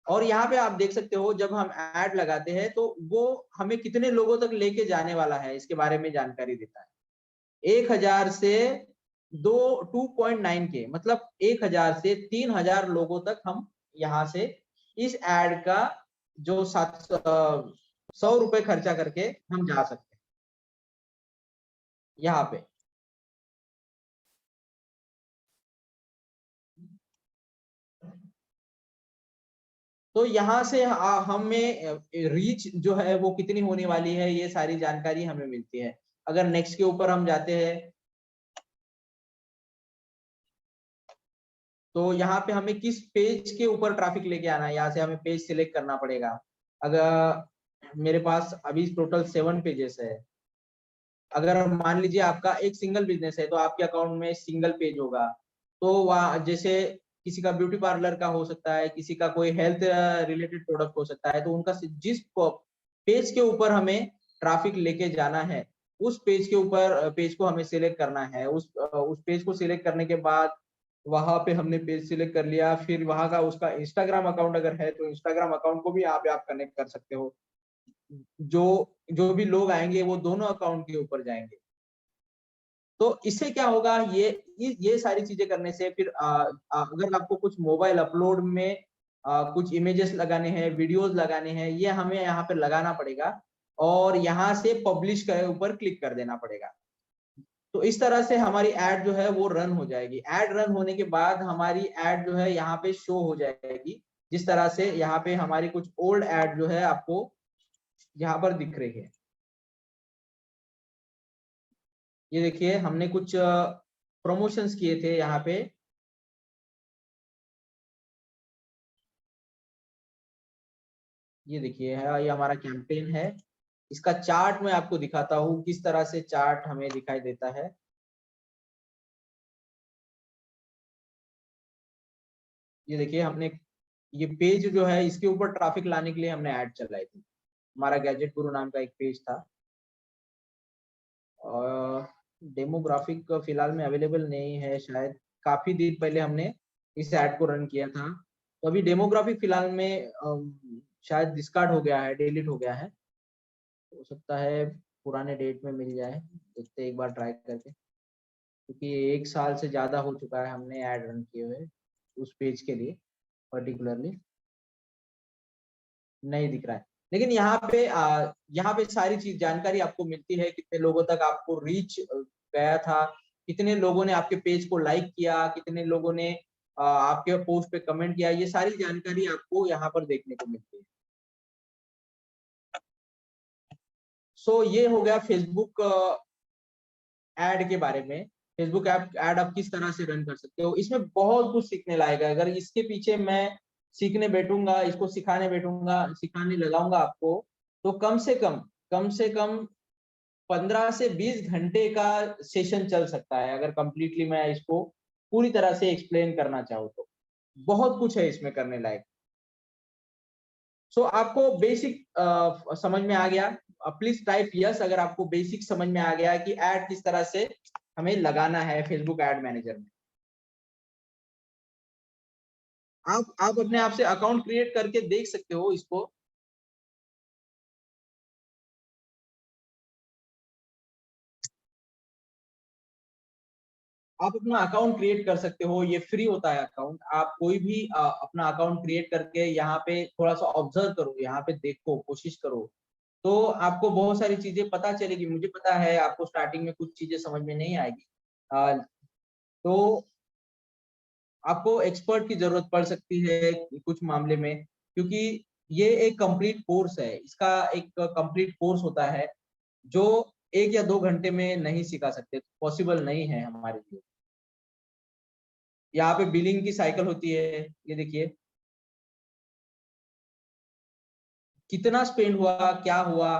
और यहाँ पे आप देख सकते हो जब हम ऐड लगाते हैं तो वो हमें कितने लोगों तक लेके जाने वाला है इसके बारे में जानकारी देता है। 1000 से 2.9 के मतलब 1000 से 3000 लोगों तक हम यहाँ से इस ऐड का जो 100 रुपए खर्चा करके हम जा सकते हैं यहाँ पे। तो यहाँ से हमें रीच जो है वो कितनी होने वाली है, ये सारी जानकारी हमें मिलती है। अगर नेक्स्ट के ऊपर हम जाते हैं तो यहाँ पे हमें किस पेज के ऊपर ट्रैफिक लेके आना है, यहाँ से हमें पेज सिलेक्ट करना पड़ेगा। अगर मेरे पास अभी टोटल 7 पेजेस है, अगर मान लीजिए आपका एक सिंगल बिजनेस है तो आपके अकाउंट में सिंगल पेज होगा। तो वहाँ जैसे किसी का ब्यूटी पार्लर का हो सकता है, किसी का कोई हेल्थ रिलेटेड प्रोडक्ट हो सकता है, तो उनका जिस पेज के ऊपर हमें ट्रैफिक लेके जाना है उस पेज के ऊपर पेज को हमें सिलेक्ट करना है। उस पेज को सिलेक्ट करने के बाद वहां पे हमने पेज सिलेक्ट कर लिया, फिर वहां का उसका इंस्टाग्राम अकाउंट अगर है तो इंस्टाग्राम अकाउंट को भी यहाँ पे आप कनेक्ट कर सकते हो। जो भी लोग आएंगे वो दोनों अकाउंट के ऊपर जाएंगे। तो इससे क्या होगा, ये सारी चीजें करने से फिर अगर आपको कुछ मोबाइल अपलोड में कुछ इमेजेस लगाने हैं, वीडियोस लगाने हैं, ये हमें यहाँ पे लगाना पड़ेगा और यहाँ से पब्लिश के ऊपर क्लिक कर देना पड़ेगा। तो इस तरह से हमारी ऐड जो है वो रन हो जाएगी। ऐड रन होने के बाद हमारी ऐड जो है यहाँ पे शो हो जाएगी, जिस तरह से यहाँ पे हमारी कुछ ओल्ड ऐड जो है आपको यहाँ पर दिख रही है। ये देखिए हमने कुछ प्रमोशंस किए थे यहाँ पे। ये देखिए ये हमारा कैंपेन है। इसका चार्ट मैं आपको दिखाता हूँ किस तरह से चार्ट हमें दिखाई देता है। ये देखिए हमने ये पेज जो है इसके ऊपर ट्रैफिक लाने के लिए हमने ऐड चलाई थी। हमारा गैजेट गुरु नाम का एक पेज था और डेमोग्राफिक फिलहाल में अवेलेबल नहीं है शायद, काफी दिन पहले हमने इस ऐड को रन किया था। तो अभी डेमोग्राफिक फिलहाल में शायद डिस्कार्ड हो गया है, डिलीट हो गया है। हो सकता है पुराने डेट में मिल जाए, देखते एक बार ट्राई करके, क्योंकि 1 साल से ज्यादा हो चुका है हमने ऐड रन किए हुए उस पेज के लिए पर्टिकुलरली। नहीं दिख रहा है, लेकिन यहाँ पे सारी चीज जानकारी आपको मिलती है, कितने लोगों तक आपको रीच गया था, कितने लोगों ने आपके पेज को लाइक किया, कितने लोगों ने आपके पोस्ट पे कमेंट किया, ये सारी जानकारी आपको यहाँ पर देखने को मिलती है। सो ये हो गया फेसबुक ऐड के बारे में। फेसबुक ऐड आप किस तरह से रन कर सकते हो, इसमें बहुत कुछ सीखने लायक है। अगर इसके पीछे मैं सीखने बैठूंगा, इसको सिखाने बैठूंगा, सिखाने लगाऊंगा आपको, तो कम से कम 15 से 20 घंटे का सेशन चल सकता है अगर कंप्लीटली मैं इसको पूरी तरह से एक्सप्लेन करना चाहूँ तो। बहुत कुछ है इसमें करने लायक। सो आपको बेसिक समझ में आ गया? प्लीज टाइप यस अगर आपको बेसिक समझ में आ गया कि ऐड किस तरह से हमें लगाना है फेसबुक एड मैनेजर में। आप अपने आप से अकाउंट क्रिएट करके देख सकते हो इसको। आप अपना अकाउंट क्रिएट कर सकते हो, ये फ्री होता है अकाउंट। आप कोई भी अपना अकाउंट क्रिएट करके यहाँ पे थोड़ा सा ऑब्जर्व करो, यहाँ पे देखो, कोशिश करो, तो आपको बहुत सारी चीजें पता चलेगी। मुझे पता है आपको स्टार्टिंग में कुछ चीजें समझ में नहीं आएगी, तो आपको एक्सपर्ट की जरूरत पड़ सकती है कुछ मामले में, क्योंकि ये एक कंप्लीट कोर्स है। इसका एक कंप्लीट कोर्स होता है जो 1 या 2 घंटे में नहीं सिखा सकते, पॉसिबल नहीं है हमारे लिए। यहाँ पे बिलिंग की साइकिल होती है, ये देखिए कितना स्पेंड हुआ, क्या हुआ,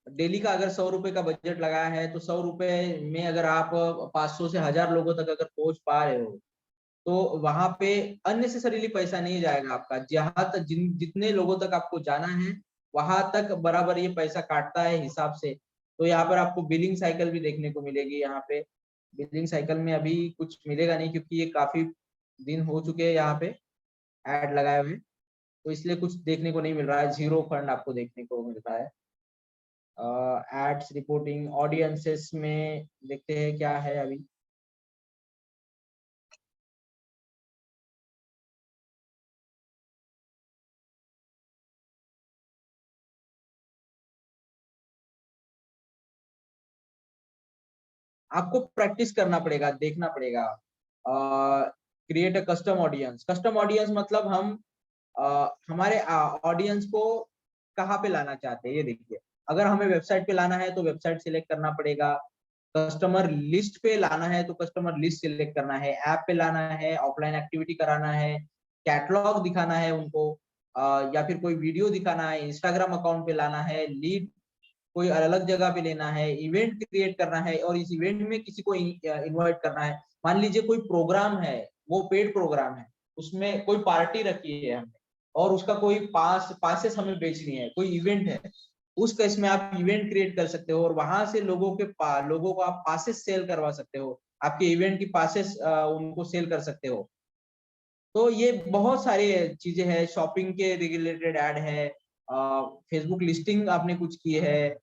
डेली का अगर 100 रुपए का बजट लगाया है तो 100 रुपए में अगर आप 500 से 1000 लोगों तक अगर पहुंच पा रहे हो तो वहां पे अननेसेसरीली पैसा नहीं जाएगा आपका। जहां तक जितने लोगों तक आपको जाना है वहां तक बराबर ये पैसा काटता है हिसाब से। तो यहाँ पर आपको बिलिंग साइकिल भी देखने को मिलेगी। यहाँ पे बिलिंग साइकिल में अभी कुछ मिलेगा नहीं क्योंकि ये काफी दिन हो चुके हैं यहाँ पे ऐड लगाए हुए, तो इसलिए कुछ देखने को नहीं मिल रहा है। जीरो फंड आपको देखने को मिल रहा है। एड्स रिपोर्टिंग ऑडियंसेस में देखते हैं क्या है अभी। आपको प्रैक्टिस करना पड़ेगा, देखना पड़ेगा। Create a custom audience. Custom audience मतलब हम हमारे ऑडियंस को कहाँ पे लाना चाहते हैं ये देखिए। अगर हमें वेबसाइट पे लाना है तो वेबसाइट सिलेक्ट करना पड़ेगा। कस्टमर लिस्ट पे लाना है तो कस्टमर लिस्ट सिलेक्ट करना है। ऐप पे लाना है, ऑफलाइन एक्टिविटी कराना है, कैटलॉग दिखाना है उनको, या फिर कोई वीडियो दिखाना है, इंस्टाग्राम अकाउंट पे लाना है, लीड कोई अलग जगह पे लेना है, इवेंट क्रिएट करना है और इस इवेंट में किसी को इनवाइट करना है। मान लीजिए कोई प्रोग्राम है, वो पेड प्रोग्राम है, उसमें कोई पार्टी रखी है हमने और उसका कोई पासेस हमें बेचनी है, कोई इवेंट है, उस केस में आप इवेंट क्रिएट कर सकते हो और वहां से लोगों को आप पासेस सेल करवा सकते हो। आपके इवेंट की पासेस उनको सेल कर सकते हो। तो ये बहुत सारी चीजें हैं। शॉपिंग के रिलेटेड ऐड है, फेसबुक लिस्टिंग आपने कुछ की है,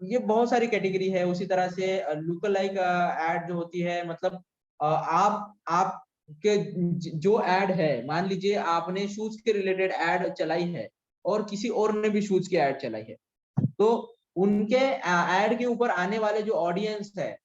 ये बहुत सारी कैटेगरी है। उसी तरह से लुक लाइक ऐड जो होती है, मतलब आप के जो ऐड है, मान लीजिए आपने शूज के रिलेटेड ऐड चलाई है और किसी और ने भी शूज की ऐड चलाई है, तो उनके ऐड के ऊपर आने वाले जो ऑडियंस है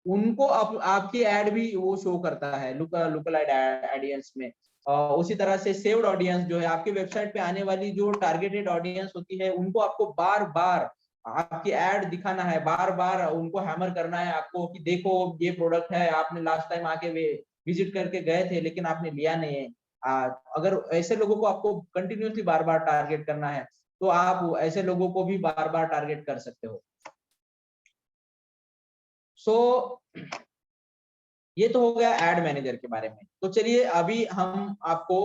उनको आपकी ऐड भी वो शो करता है लुक लाइक ऑडियंस में। उसी तरह से सेव्ड ऑडियंस जो है, आपकी वेबसाइट पे आने वाली जो टारगेटेड ऑडियंस होती है उनको आपको बार बार आपकी ऐड दिखाना है, बार बार उनको हैमर करना है आपको कि देखो ये प्रोडक्ट है, आपने लास्ट टाइम आके विजिट करके गए थे लेकिन आपने लिया नहीं है। अगर ऐसे लोगों को आपको कंटिन्यूसली बार बार टारगेट करना है तो आप ऐसे लोगों को भी बार बार टारगेट कर सकते हो। सो ये तो हो गया एड मैनेजर के बारे में। तो चलिए अभी हम आपको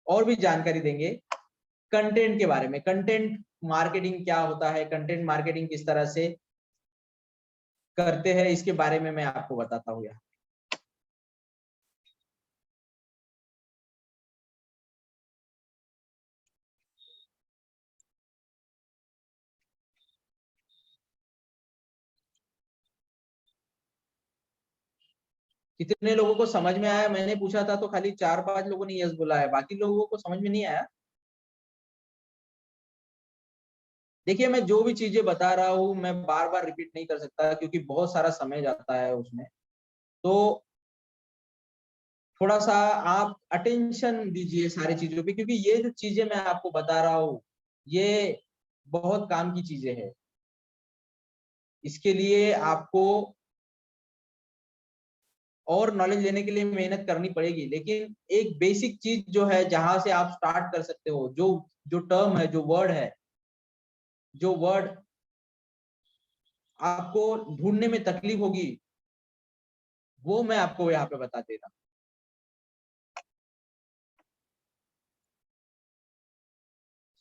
और भी जानकारी देंगे कंटेंट के बारे में। कंटेंट मार्केटिंग क्या होता है, कंटेंट मार्केटिंग किस तरह से करते हैं, इसके बारे में मैं आपको बताता हूँ यहाँ। कितने लोगों को समझ में आया? मैंने पूछा था तो खाली 4-5 लोगों ने यस बोला है, बाकी लोगों को समझ में नहीं आया। देखिए मैं जो भी चीजें बता रहा हूँ मैं बार बार रिपीट नहीं कर सकता क्योंकि बहुत सारा समय जाता है उसमें। तो थोड़ा सा आप अटेंशन दीजिए सारी चीजों पे, क्योंकि ये जो चीजें मैं आपको बता रहा हूँ ये बहुत काम की चीजें हैं। इसके लिए आपको और नॉलेज लेने के लिए मेहनत करनी पड़ेगी, लेकिन एक बेसिक चीज जो है जहां से आप स्टार्ट कर सकते हो, जो जो टर्म है, जो वर्ड है, जो वर्ड आपको ढूंढने में तकलीफ होगी वो मैं आपको यहाँ पे बता दे रहा हूँ।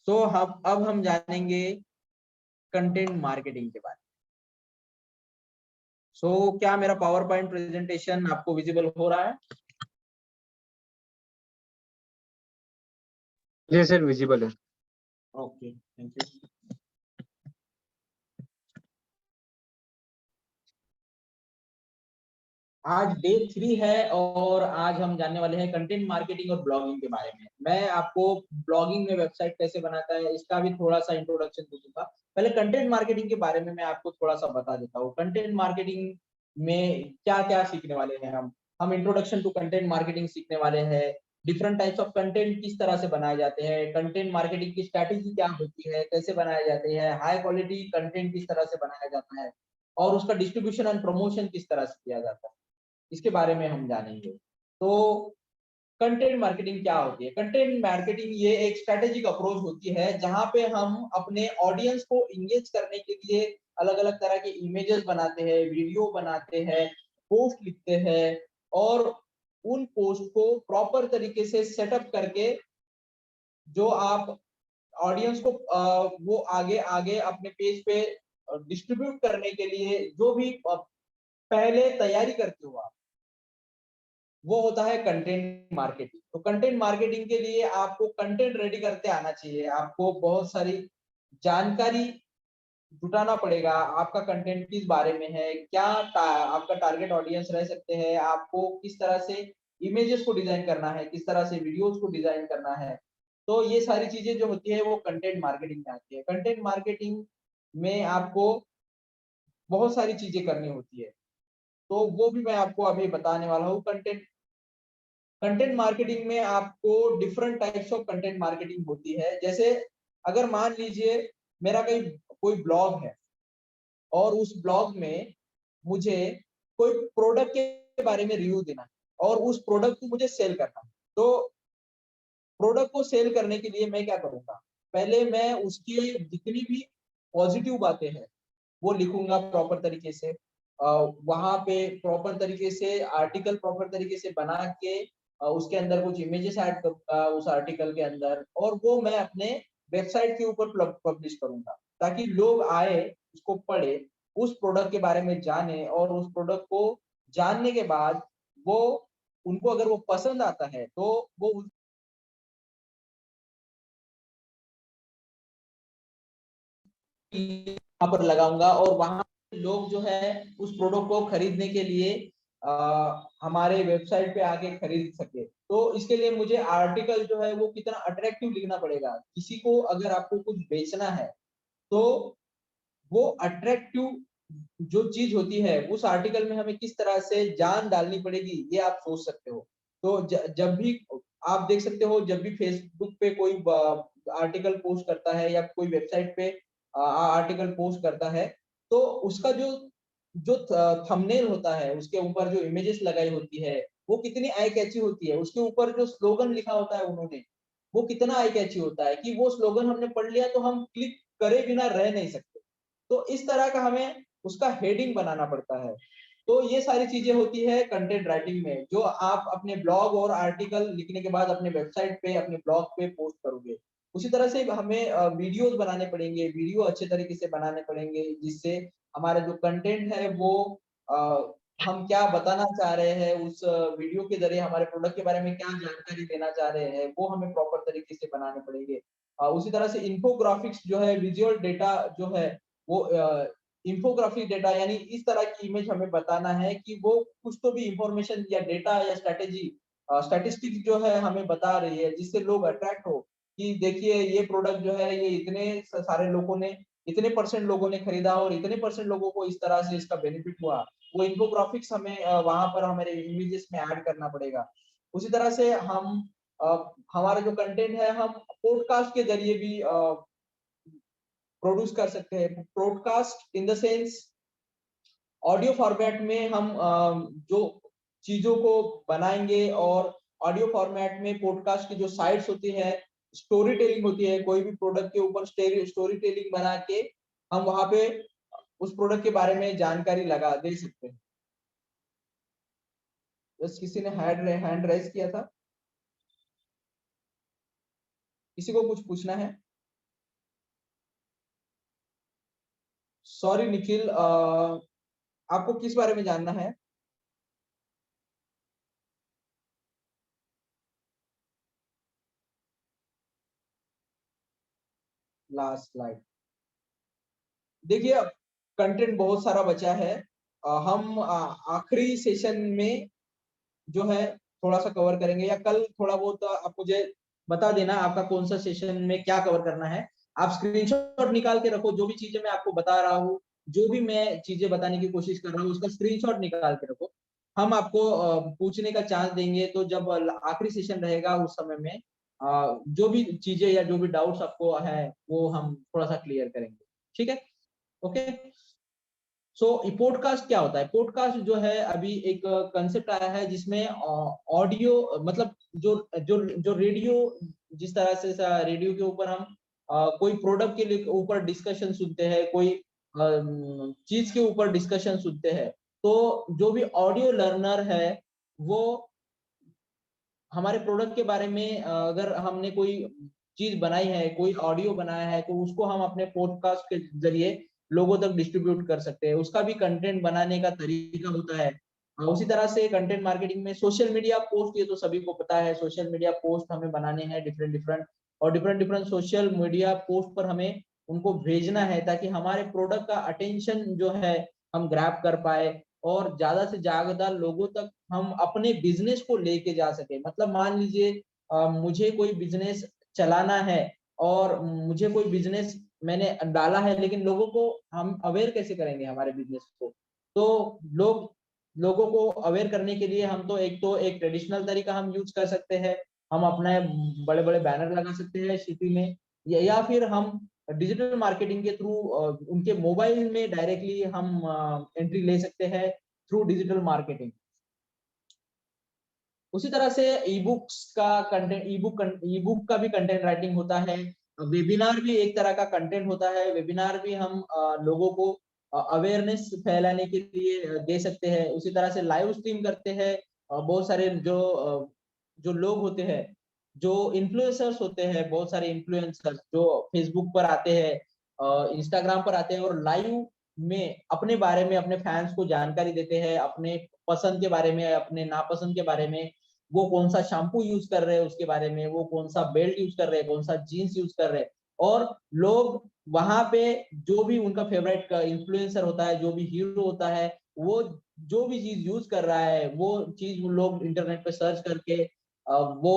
सो अब हम जानेंगे कंटेंट मार्केटिंग के बारे में। सो क्या मेरा पावर पॉइंट प्रेजेंटेशन आपको विजिबल हो रहा है? जी सर विजिबल है। Okay, thank you. आज डे 3 है और आज हम जानने वाले हैं कंटेंट मार्केटिंग और ब्लॉगिंग के बारे में। मैं आपको ब्लॉगिंग में वेबसाइट कैसे बनाता है इसका भी थोड़ा सा इंट्रोडक्शन दे दूंगा। पहले कंटेंट मार्केटिंग के बारे में मैं आपको थोड़ा सा बता देता हूँ। कंटेंट मार्केटिंग में क्या क्या सीखने वाले हैं हम इंट्रोडक्शन टू कंटेंट मार्केटिंग सीखने वाले हैं। डिफरेंट टाइप्स ऑफ कंटेंट किस तरह से बनाए जाते हैं, कंटेंट मार्केटिंग की स्ट्रैटेजी क्या होती है, कैसे बनाए जाते हैं, हाई क्वालिटी कंटेंट किस तरह से बनाया जाता है और उसका डिस्ट्रीब्यूशन एंड प्रमोशन किस तरह से किया जाता है, इसके बारे में हम जानेंगे। तो कंटेंट मार्केटिंग क्या होती है? कंटेंट मार्केटिंग ये एक स्ट्रेटेजिक अप्रोच होती है जहां पे हम अपने ऑडियंस को इंगेज करने के लिए अलग अलग तरह के इमेजेस बनाते हैं, वीडियो बनाते हैं, पोस्ट लिखते हैं और उन पोस्ट को प्रॉपर तरीके से सेटअप करके जो आप ऑडियंस को वो आगे आगे अपने पेज पे डिस्ट्रीब्यूट करने के लिए जो भी पहले तैयारी करते हो आप, वो होता है कंटेंट मार्केटिंग। तो कंटेंट मार्केटिंग के लिए आपको कंटेंट रेडी करते आना चाहिए, आपको बहुत सारी जानकारी जुटाना पड़ेगा। आपका कंटेंट किस बारे में है, क्या आपका टारगेट ऑडियंस रह सकते हैं, आपको किस तरह से इमेजेस को डिजाइन करना है, किस तरह से वीडियोस को डिजाइन करना है। तो ये सारी चीजें जो होती है वो कंटेंट मार्केटिंग में आती है। कंटेंट मार्केटिंग में आपको बहुत सारी चीजें करनी होती है, तो वो भी मैं आपको अभी बताने वाला हूँ। कंटेंट मार्केटिंग में आपको different types of content marketing होती है। जैसे अगर मान लीजिए मेरा कोई ब्लॉग है और उस ब्लॉग में मुझे कोई प्रोडक्ट के बारे में रिव्यू देना है और उस प्रोडक्ट को मुझे सेल करना है। तो प्रोडक्ट को सेल करने के लिए मैं क्या करूंगा, पहले मैं उसकी जितनी भी पॉजिटिव बातें हैं वो लिखूंगा प्रॉपर तरीके से, वहां पे प्रॉपर तरीके से आर्टिकल प्रॉपर तरीके से बना के उसके अंदर कुछ इमेजेस ऐड करूंगा उस आर्टिकल के अंदर, और वो मैं अपने वेबसाइट के ऊपर पब्लिश करूंगा ताकि लोग आए, उसको पढ़े, उस प्रोडक्ट के बारे में जाने और उस प्रोडक्ट को जानने के बाद वो उनको अगर वो पसंद आता है तो वो वहां पर लगाऊंगा और वहां लोग जो है उस प्रोडक्ट को खरीदने के लिए हमारे वेबसाइट पे आके खरीद सके। तो इसके लिए मुझे आर्टिकल जो है वो कितना अट्रैक्टिव लिखना पड़ेगा। किसी को अगर आपको कुछ बेचना है तो वो अट्रैक्टिव जो चीज होती है उस आर्टिकल में हमें किस तरह से जान डालनी पड़ेगी ये आप सोच सकते हो। तो जब भी आप देख सकते हो, जब भी फेसबुक पे कोई आर्टिकल पोस्ट करता है या कोई वेबसाइट पे आर्टिकल पोस्ट करता है तो उसका जो जो थंबनेल होता है, उसके ऊपर जो इमेजेस लगाई होती है वो कितनी आई कैची होती है, उसके ऊपर जो स्लोगन लिखा होता है उन्होंने वो कितना आई कैची होता है कि वो स्लोगन हमने पढ़ लिया तो हम क्लिक करे बिना रह नहीं सकते। तो इस तरह का हमें उसका हेडिंग बनाना पड़ता है। तो ये सारी चीजें होती है कंटेंट राइटिंग में, जो आप अपने ब्लॉग और आर्टिकल लिखने के बाद अपने वेबसाइट पे अपने ब्लॉग पे पोस्ट करोगे। उसी तरह से हमें वीडियोस बनाने पड़ेंगे, वीडियो अच्छे तरीके से बनाने पड़ेंगे जिससे हमारा जो कंटेंट है वो हम क्या बताना चाह रहे हैं उस वीडियो के जरिए, हमारे प्रोडक्ट के बारे में क्या जानकारी देना चाह रहे हैं वो हमें प्रॉपर तरीके से बनाने पड़ेंगे। उसी तरह से इन्फोग्राफिक्स जो है, विजुअल डेटा जो है वो इंफोग्राफिक डेटा यानी इस तरह की इमेज हमें बताना है कि वो कुछ तो भी इंफॉर्मेशन या डेटा या स्टैटिस्टिक्स जो है हमें बता रही है जिससे लोग अट्रैक्ट हो कि देखिए ये प्रोडक्ट जो है ये इतने सारे लोगों ने, इतने परसेंट लोगों ने खरीदा और इतने परसेंट लोगों को इस तरह से इसका बेनिफिट हुआ। वो इन्फोग्राफिक्स हमें वहां पर हमारे इमेजेस में ऐड करना पड़ेगा। उसी तरह से हम हमारा जो कंटेंट है हम पॉडकास्ट के जरिए भी प्रोड्यूस कर सकते हैं। Podcast in the sense audio format में हम जो चीजों को बनाएंगे और ऑडियो फॉर्मेट में पॉडकास्ट की जो साइट्स होती है, स्टोरी टेलिंग होती है, कोई भी प्रोडक्ट के ऊपर स्टोरी टेलिंग बना के हम वहां पे उस प्रोडक्ट के बारे में जानकारी लगा दे सकते हैं। बस किसी ने हैंड रेज किया था, किसी को कुछ पूछना है? सॉरी निखिल, आपको किस बारे में जानना है? लास्ट स्लाइड देखिए, कंटेंट बहुत सारा बचा है। हम आखिरी सेशन में जो है थोड़ा सा कवर करेंगे या कल थोड़ा बहुत आप मुझे बता देना आपका कौन सा सेशन में क्या कवर करना है। आप स्क्रीनशॉट निकाल के रखो, जो भी चीजें मैं आपको बता रहा हूँ, जो भी मैं चीजें बताने की कोशिश कर रहा हूँ उसका स्क्रीनशॉट निकाल के रखो। हम आपको पूछने का चांस देंगे, तो जब आखिरी सेशन रहेगा उस समय में जो भी चीजें या जो भी डाउट्स आपको है वो हम थोड़ा सा क्लियर करेंगे। ठीक है, ओके। सो पॉडकास्ट क्या होता है? पॉडकास्ट जो है अभी एक कंसेप्ट आया है जिसमें ऑडियो मतलब जो जो जो रेडियो, जिस तरह से रेडियो के ऊपर हम कोई प्रोडक्ट के लिए ऊपर डिस्कशन सुनते हैं, कोई चीज के ऊपर डिस्कशन सुनते हैं, तो जो भी ऑडियो लर्नर है वो हमारे प्रोडक्ट के बारे में अगर हमने कोई चीज बनाई है, कोई ऑडियो बनाया है, तो उसको हम अपने पॉडकास्ट के जरिए लोगों तक डिस्ट्रीब्यूट कर सकते हैं। उसका भी कंटेंट बनाने का तरीका होता है। उसी तरह से कंटेंट मार्केटिंग में सोशल मीडिया पोस्ट, ये तो सभी को पता है, सोशल मीडिया पोस्ट हमें बनाने हैं different different social media post पर हमें उनको भेजना है ताकि हमारे प्रोडक्ट का अटेंशन जो है हम ग्रैब कर पाए और ज्यादा से ज्यादा लोगों तक हम अपने बिजनेस को लेके जा सके। मतलब मान लीजिए मुझे कोई बिजनेस चलाना है और मुझे कोई बिजनेस मैंने डाला है, लेकिन लोगों को हम अवेयर कैसे करेंगे हमारे बिजनेस को? तो लोगों को अवेयर करने के लिए हम तो एक ट्रेडिशनल तरीका हम यूज कर सकते हैं। हम अपने बड़े बड़े बैनर लगा सकते हैं सिटी में, या फिर हम डिजिटल मार्केटिंग के थ्रू उनके मोबाइल में डायरेक्टली हम एंट्री ले सकते हैं थ्रू डिजिटल मार्केटिंग। उसी तरह से ई-बुक्स का कंटेंट, ई-बुक का भी कंटेंट राइटिंग होता है। वेबिनार भी एक तरह का कंटेंट होता है। वेबिनार भी हम लोगों को अवेयरनेस फैलाने के लिए दे सकते हैं। उसी तरह से लाइव स्ट्रीम करते हैं। बहुत सारे जो लोग होते हैं, जो इन्फ्लुएंसर्स होते हैं, बहुत सारे इन्फ्लुएंसर्स जो फेसबुक पर आते हैं, इंस्टाग्राम पर आते हैं और लाइव में अपने बारे में अपने फैंस को जानकारी देते हैं, अपने पसंद के बारे में, अपने नापसंद के बारे में, वो कौन सा शैम्पू यूज कर रहे हैं उसके बारे में, वो कौन सा बेल्ट यूज कर रहे हैं, कौन सा जीन्स यूज कर रहे हैं। और लोग वहां पे जो भी उनका फेवरेट इन्फ्लुएंसर होता है, जो भी हीरो होता है, वो जो भी चीज यूज कर रहा है वो चीज लोग इंटरनेट पे सर्च करके वो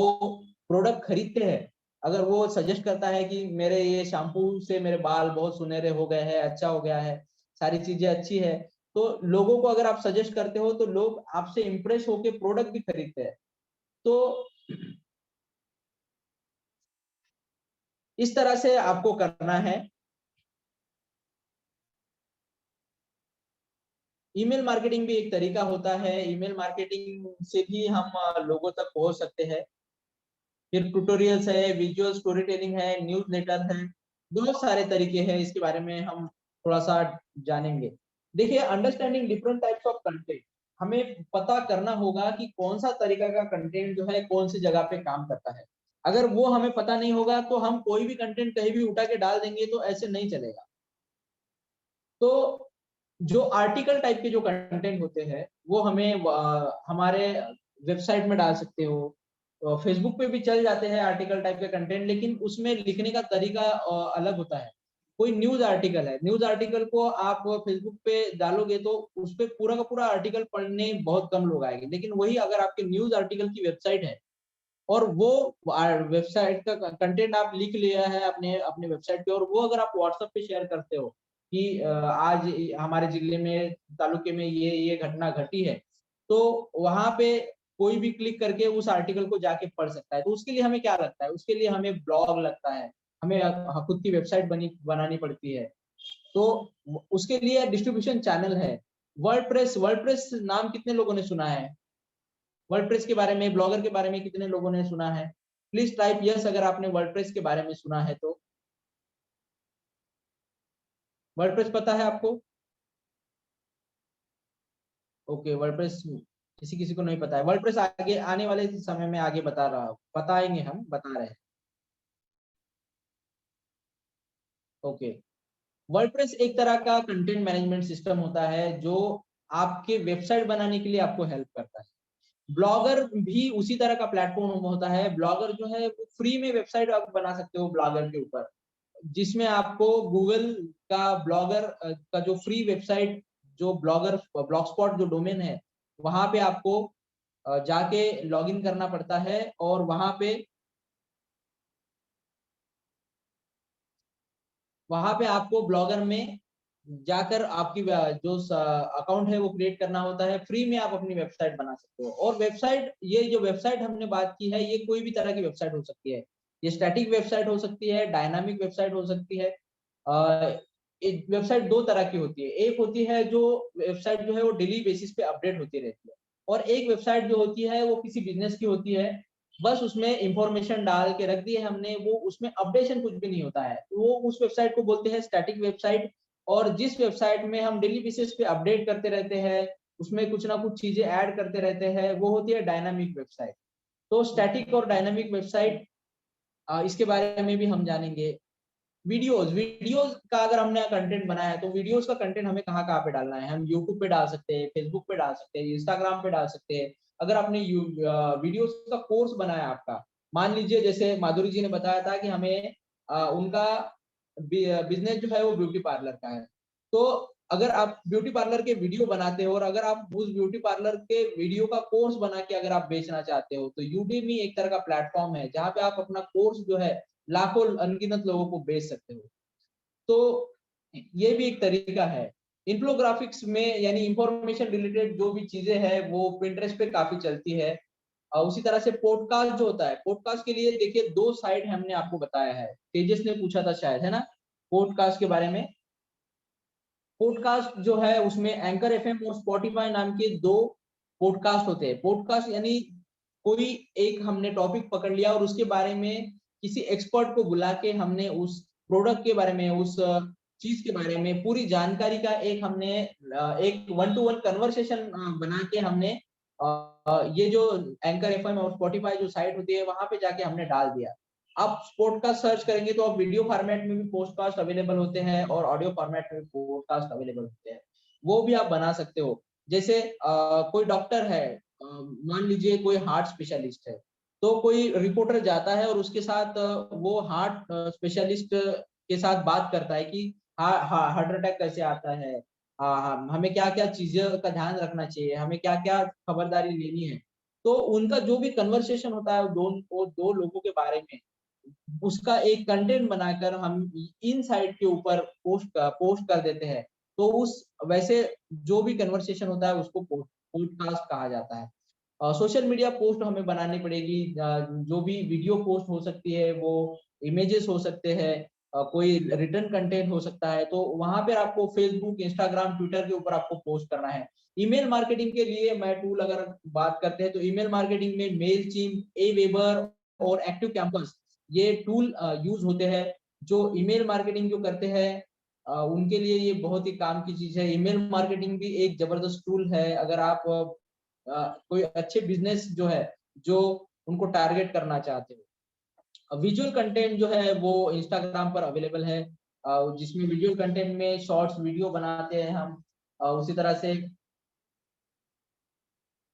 प्रोडक्ट खरीदते हैं। अगर वो सजेस्ट करता है कि मेरे ये शैम्पू से मेरे बाल बहुत सुनहरे हो गए हैं, अच्छा हो गया है, सारी चीजें अच्छी है, तो लोगों को अगर आप सजेस्ट करते हो तो लोग आपसे इंप्रेस होके प्रोडक्ट भी खरीदते हैं। तो इस तरह से आपको करना है। ईमेल मार्केटिंग भी एक तरीका होता है। ईमेल मार्केटिंग से भी हम लोगों तक पहुंच सकते हैं। फिर ट्यूटोरियल्स है, विजुअल स्टोरी टेलिंग है, न्यूज़लेटर है, बहुत सारे तरीके हैं। इसके बारे में हम थोड़ा सा जानेंगे। देखिए, understanding different types of content, हमें पता करना होगा कि कौन सा तरीका का कंटेंट जो है कौन सी जगह पे काम करता है। अगर वो हमें पता नहीं होगा तो हम कोई भी कंटेंट कहीं भी उठा के डाल देंगे तो ऐसे नहीं चलेगा। तो जो आर्टिकल टाइप के जो कंटेंट होते हैं वो हमें हमारे वेबसाइट में डाल सकते हो। फेसबुक पे भी चल जाते हैं आर्टिकल टाइप के कंटेंट, लेकिन उसमें लिखने का तरीका अलग होता है। कोई न्यूज आर्टिकल है, न्यूज आर्टिकल को आप फेसबुक पे डालोगे तो उस पे पूरा का पूरा आर्टिकल पढ़ने बहुत कम लोग आएंगे। लेकिन वही अगर आपके न्यूज आर्टिकल की वेबसाइट है और वो वेबसाइट का कंटेंट आप लिख लिया है अपने अपने वेबसाइट पे, और वो अगर आप व्हाट्सएप पे शेयर करते हो कि आज हमारे जिले में, तालुके में ये घटना घटी है, तो वहां पे कोई भी क्लिक करके उस आर्टिकल को जाके पढ़ सकता है। तो उसके लिए हमें क्या लगता है? उसके लिए हमें ब्लॉग लगता है, हमें खुद की वेबसाइट बनानी पड़ती है। तो उसके लिए डिस्ट्रीब्यूशन चैनल है। वर्डप्रेस नाम कितने लोगों ने सुना है? वर्डप्रेस के बारे में, ब्लॉगर के बारे में कितने लोगों ने सुना है? प्लीज टाइप यस अगर आपने वर्डप्रेस के बारे में सुना है तो। वर्डप्रेस पता है आपको? ओके, वर्डप्रेस किसी किसी को नहीं पता है। वर्डप्रेस आगे आने वाले समय में आगे बताएंगे, हम बता रहे हैं। ओके, वर्डप्रेस एक तरह का कंटेंट मैनेजमेंट सिस्टम होता है जो आपके वेबसाइट बनाने के लिए आपको हेल्प करता है। ब्लॉगर भी उसी तरह का प्लेटफॉर्म होता है। ब्लॉगर जो है वो फ्री में वेबसाइट आप बना सकते हो ब्लॉगर के ऊपर, जिसमें आपको गूगल का ब्लॉगर का जो फ्री वेबसाइट, जो ब्लॉगस्पॉट जो डोमेन है, वहां पे आपको जाके लॉगिन करना पड़ता है और वहां पे आपको ब्लॉगर में जाकर आपकी जो अकाउंट है वो क्रिएट करना होता है। फ्री में आप अपनी वेबसाइट बना सकते हो। और वेबसाइट, ये जो वेबसाइट हमने बात की है, ये कोई भी तरह की वेबसाइट हो सकती है। ये स्टैटिक वेबसाइट हो सकती है, डायनामिक वेबसाइट हो सकती है। वेबसाइट दो तरह की होती है। एक होती है जो वेबसाइट जो है वो डेली बेसिस पे अपडेट होती रहती है, और एक वेबसाइट जो होती है वो किसी बिजनेस की होती है, बस उसमें इंफॉर्मेशन डाल के रख दी है हमने, वो उसमें अपडेशन कुछ भी नहीं होता है, वो उस वेबसाइट को बोलते हैं स्टैटिक वेबसाइट। और जिस वेबसाइट में हम डेली बेसिस पे अपडेट करते रहते हैं, उसमें कुछ ना कुछ चीजें ऐड करते रहते हैं, वो होती है डायनामिक वेबसाइट। तो स्टैटिक और डायनामिक वेबसाइट इसके बारे में भी हम जानेंगे। वीडियोस का अगर हमने कंटेंट बनाया है तो वीडियोस का कंटेंट हमें कहाँ पे डालना है। हम यूट्यूब पे डाल सकते हैं, फेसबुक पे डाल सकते हैं, इंस्टाग्राम पे डाल सकते हैं। अगर आपने वीडियोस का कोर्स बनाया आपका, मान लीजिए जैसे माधुरी जी ने बताया था कि हमें उनका बिजनेस जो है वो ब्यूटी पार्लर का है, तो अगर आप ब्यूटी पार्लर के वीडियो बनाते हो और अगर आप उस ब्यूटी पार्लर के वीडियो का कोर्स बना के अगर आप बेचना चाहते हो, तो यूडेमी एक तरह का प्लेटफॉर्म है जहाँ पे आप अपना कोर्स जो है लाखों अनगिनत लोगों को बेच सकते हो। तो ये भी एक तरीका है। इन्फोग्राफिक्स में यानी इंफॉर्मेशन रिलेटेड जो भी चीजें हैं वो पिंटरेस्ट पे काफी चलती है। उसी तरह से पॉडकास्ट जो होता है, पॉडकास्ट के लिए देखिए दो साइड हमने आपको बताया है। तेजस ने पूछा था शायद, है ना, पॉडकास्ट के बारे में। पॉडकास्ट जो है उसमें एंकर एफएम और स्पॉटिफाई नाम के दो पॉडकास्ट होते हैं। पॉडकास्ट यानी कोई एक हमने टॉपिक पकड़ लिया और उसके बारे में किसी एक्सपर्ट को बुला के हमने उस प्रोडक्ट के बारे में, उस चीज के बारे में पूरी जानकारी का एक हमने एक 1-to-1 कन्वर्सेशन बना के हमने ये जो एंकर एफएम और स्पॉटिफाई जो साइट होती है वहां पे जाके हमने डाल दिया। आप पॉडकास्ट सर्च करेंगे तो आप वीडियो फॉर्मेट में भी पॉडकास्ट अवेलेबल होते हैं और ऑडियो फॉर्मेट में भी पॉडकास्ट अवेलेबल होते हैं, वो भी आप बना सकते हो। जैसे कोई डॉक्टर है, मान लीजिए कोई हार्ट स्पेशलिस्ट है, तो कोई रिपोर्टर जाता है और उसके साथ वो हार्ट स्पेशलिस्ट के साथ बात करता है कि हार्ट अटैक कैसे आता है, हमें क्या क्या चीजों का ध्यान रखना चाहिए, हमें क्या क्या खबरदारी लेनी है। तो उनका जो भी कन्वर्सेशन होता है वो दो लोगों के बारे में, उसका एक कंटेंट बनाकर हम इन साइट के ऊपर पोस्ट कर देते हैं। तो उस वैसे जो भी कन्वर्सेशन होता है उसको पॉडकास्ट कहा जाता है। सोशल मीडिया पोस्ट हमें बनानी पड़ेगी, जो भी वीडियो पोस्ट हो सकती है, वो इमेजेस हो सकते हैं, कोई रिटर्न कंटेंट हो सकता है, तो वहां पर आपको फेसबुक, इंस्टाग्राम, ट्विटर के ऊपर आपको पोस्ट करना है। ईमेल मार्केटिंग के लिए मैं टूल अगर बात करते हैं तो ईमेल मार्केटिंग में मेलचिम्प, एवेबर और एक्टिव कैंपस ये टूल यूज होते हैं। जो ईमेल मार्केटिंग जो करते हैं उनके लिए ये बहुत ही काम की चीज है। ईमेल मार्केटिंग भी एक जबरदस्त टूल है अगर आप कोई अच्छे बिजनेस जो है जो उनको टारगेट करना चाहते हो। विजुअल कंटेंट जो है वो इंस्टाग्राम पर अवेलेबल है, जिसमें विजुअल कंटेंट में शॉर्ट्स वीडियो बनाते हैं हम, उसी तरह से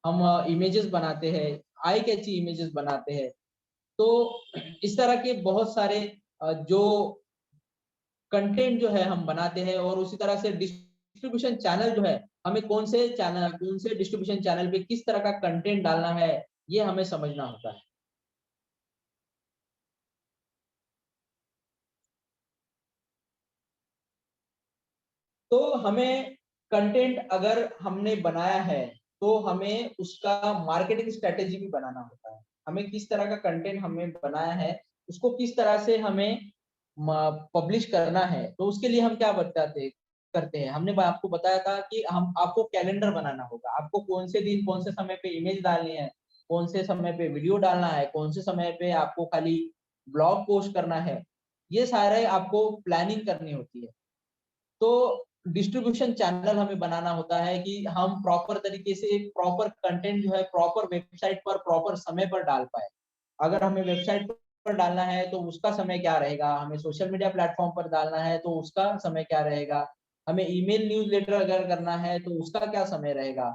हम इमेजेस बनाते हैं, आई कैची इमेजेस बनाते हैं। तो इस तरह के बहुत सारे जो कंटेंट जो है हम बनाते हैं, और उसी तरह से डिस्ट्रीब्यूशन चैनल जो है, हमें कौन से डिस्ट्रीब्यूशन चैनल पे किस तरह का कंटेंट डालना है ये हमें समझना होता है। तो हमें कंटेंट अगर हमने बनाया है तो हमें उसका मार्केटिंग स्ट्रेटेजी भी बनाना होता है। हमें किस तरह का कंटेंट हमें बनाया है उसको किस तरह से हमें पब्लिश करना है, तो उसके लिए हम क्या करते हैं। हमने आपको बताया था कि हम आपको कैलेंडर बनाना होगा, आपको कौन से दिन कौन से समय पे इमेज डालनी है, कौन से समय पे वीडियो डालना है, कौन से समय पे आपको खाली ब्लॉग पोस्ट करना है, ये सारे आपको प्लानिंग करनी होती है। तो डिस्ट्रीब्यूशन चैनल हमें बनाना होता है कि हम प्रॉपर तरीके से प्रॉपर कंटेंट जो है प्रॉपर वेबसाइट पर प्रॉपर समय पर डाल पाए। अगर हमें वेबसाइट पर डालना है तो उसका समय क्या रहेगा, हमें सोशल मीडिया प्लेटफॉर्म पर डालना है तो उसका समय क्या रहेगा, हमें ईमेल न्यूज़लेटर अगर करना है तो उसका क्या समय रहेगा।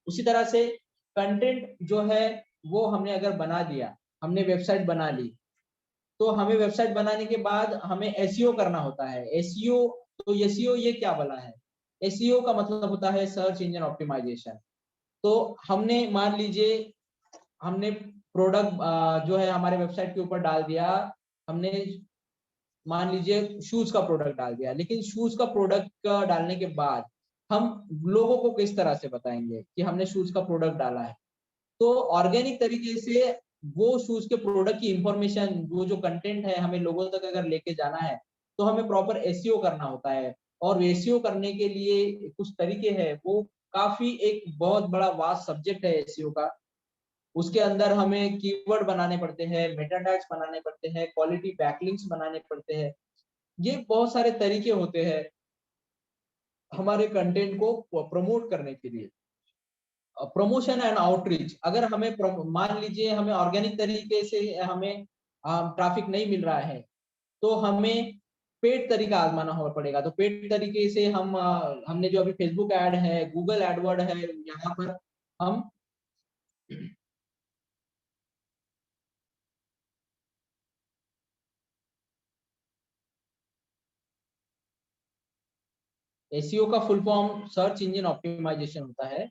उसी तरह से कंटेंट जो है वो हमने अगर बना दिया, हमने वेबसाइट बना ली, तो हमें वेबसाइट बनाने के बाद हमें एसईओ करना होता है। एसईओ, तो एसईओ ये क्या वाला है, एसईओ का मतलब होता है सर्च इंजन ऑप्टिमाइजेशन। तो हमने मान लीजिए हमने प्रोडक्ट जो है हमारे वेबसाइट के ऊपर डाल दिया, हमने मान लीजिए शूज का प्रोडक्ट डाल दिया, लेकिन शूज का प्रोडक्ट डालने के बाद हम लोगों को किस तरह से बताएंगे कि हमने शूज का प्रोडक्ट डाला है। तो ऑर्गेनिक तरीके से वो शूज के प्रोडक्ट की इंफॉर्मेशन, वो जो कंटेंट है हमें लोगों तक अगर लेके जाना है तो हमें प्रॉपर एसईओ करना होता है। और एसईओ करने के लिए कुछ तरीके हैं, वो काफी एक बहुत बड़ा वास्ट सब्जेक्ट है एसईओ का। उसके अंदर हमें कीवर्ड बनाने पड़ते हैं, मेटा टैग्स बनाने पड़ते हैं, क्वालिटी बैकलिंक्स बनाने पड़ते हैं। ये बहुत सारे तरीके होते हैं हमारे कंटेंट को प्रमोट करने के लिए। प्रमोशन एंड आउटरीच, अगर हमें मान लीजिए हमें ऑर्गेनिक तरीके से हमें ट्रैफिक नहीं मिल रहा है, तो हमें पेड तरीका आजमाना पड़ेगा। तो पेड तरीके से हमने जो अभी फेसबुक ऐड है, गूगल एडवर्ड है, यहाँ पर हम एसईओ का full form search engine optimization होता है,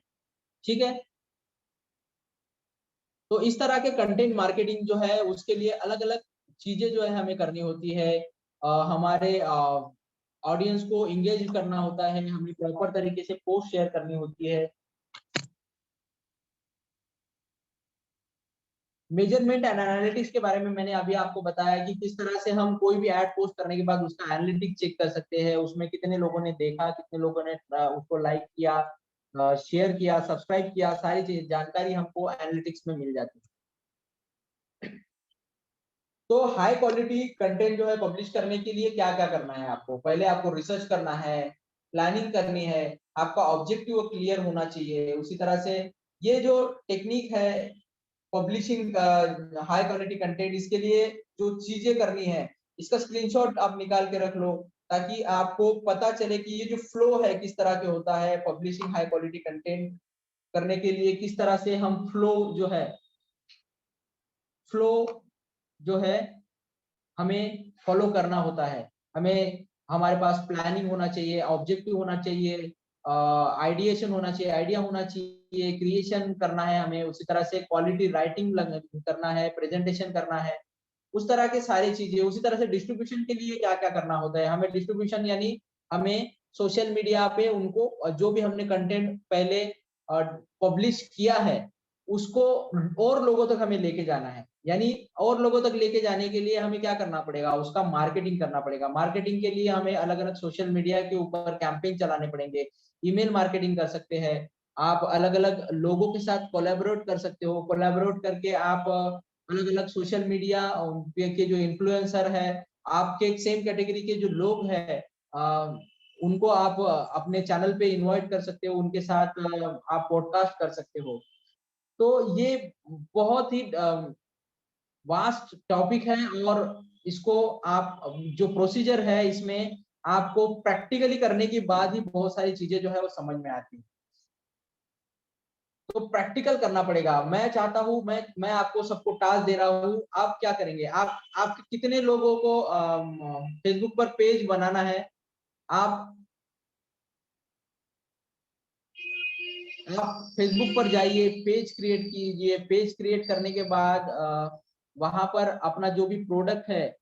ठीक है। तो इस तरह के कंटेंट मार्केटिंग जो है उसके लिए अलग अलग चीजें जो है हमें करनी होती है। हमारे ऑडियंस को इंगेज करना होता है, हमें प्रॉपर तरीके से पोस्ट शेयर करनी होती है। मेजरमेंट एंड एनालिटिक्स के बारे में मैंने अभी आपको बताया कि किस तरह से हम कोई भी ऐड पोस्ट करने के बाद उसका एनालिटिक्स चेक कर सकते हैं, उसमें कितने लोगों ने देखा, कितने लोगों ने उसको लाइक किया, शेयर किया, सब्सक्राइब किया, सारी चीज जानकारी हमको एनालिटिक्स में मिल जाती है। तो हाई क्वालिटी कंटेंट जो है पब्लिश करने के लिए क्या क्या करना है आपको? पहले आपको रिसर्च करना है, प्लानिंग करनी है, आपका ऑब्जेक्टिव क्लियर होना चाहिए। उसी तरह से ये जो टेक्निक है पब्लिशिंग हाई क्वालिटी कंटेंट, इसके लिए जो चीजें करनी है इसका स्क्रीनशॉट आप निकाल के रख लो, ताकि आपको पता चले कि ये जो फ्लो है किस तरह के होता है पब्लिशिंग हाई क्वालिटी कंटेंट करने के लिए। किस तरह से हम फ्लो जो है हमें फॉलो करना होता है। हमें हमारे पास प्लानिंग होना चाहिए, ऑब्जेक्टिव होना चाहिए, आइडिएशन होना चाहिए, आइडिया होना चाहिए, क्रिएशन करना है हमें। उसी तरह से क्वालिटी राइटिंग करना है, प्रेजेंटेशन करना है, उस तरह के सारी चीजें। उसी तरह से डिस्ट्रीब्यूशन के लिए क्या क्या करना होता है हमें? डिस्ट्रीब्यूशन यानी हमें सोशल मीडिया पे उनको जो भी हमने कंटेंट पहले पब्लिश किया है उसको और लोगों तक हमें लेके जाना है। यानी और लोगों तक लेके जाने के लिए हमें क्या करना पड़ेगा? उसका मार्केटिंग करना पड़ेगा। मार्केटिंग के लिए हमें अलग अलग सोशल मीडिया के ऊपर कैंपेन चलाने पड़ेंगे, ईमेल मार्केटिंग कर सकते हैं आप, अलग अलग लोगों के साथ कोलैबोरेट कर सकते हो। कोलैबोरेट करके आप अलग अलग सोशल मीडिया के जो इन्फ्लुएंसर है, आपके सेम कैटेगरी के जो लोग हैं, उनको आप अपने चैनल पे इनवाइट कर सकते हो, उनके साथ आप पॉडकास्ट कर सकते हो। तो ये बहुत ही वास्ट टॉपिक है, और इसको आप जो प्रोसीजर है इसमें आपको प्रैक्टिकली करने के बाद ही बहुत सारी चीजें जो है वो समझ में आती है। तो प्रैक्टिकल करना पड़ेगा। मैं चाहता हूं, मैं आपको सबको टास्क दे रहा हूं, आप क्या करेंगे? आप कितने लोगों को फेसबुक पर पेज बनाना है? आप फेसबुक पर जाइए, पेज क्रिएट कीजिए। पेज क्रिएट करने के बाद वहां पर अपना जो भी प्रोडक्ट है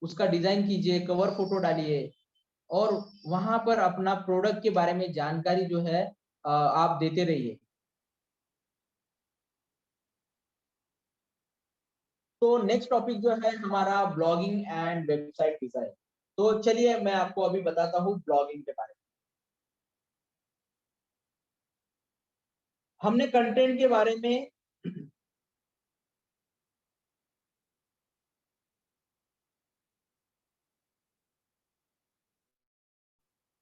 उसका डिजाइन कीजिए, कवर फोटो डालिए, और वहां पर अपना प्रोडक्ट के बारे में जानकारी जो है आप देते रहिए। तो नेक्स्ट टॉपिक जो है हमारा ब्लॉगिंग एंड वेबसाइट डिजाइन। तो चलिए मैं आपको अभी बताता हूँ ब्लॉगिंग के बारे में। हमने कंटेंट के बारे में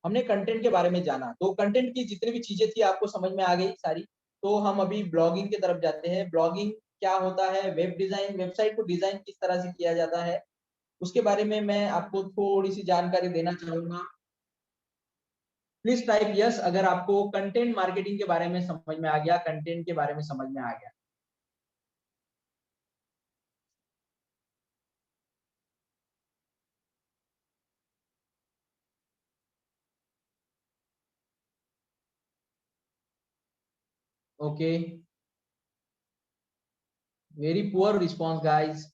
हमने कंटेंट के बारे में जाना, तो कंटेंट की जितनी भी चीजें थी आपको समझ में आ गई सारी। तो हम अभी ब्लॉगिंग की तरफ जाते हैं। ब्लॉगिंग क्या होता है? वेब डिजाइन, वेबसाइट को डिजाइन किस तरह से किया जाता है उसके बारे में मैं आपको थोड़ी सी जानकारी देना चाहूंगा। प्लीज टाइप यस अगर आपको कंटेंट मार्केटिंग के बारे में समझ में आ गया, कंटेंट के बारे में समझ में आ गया। Okay, very poor response guys.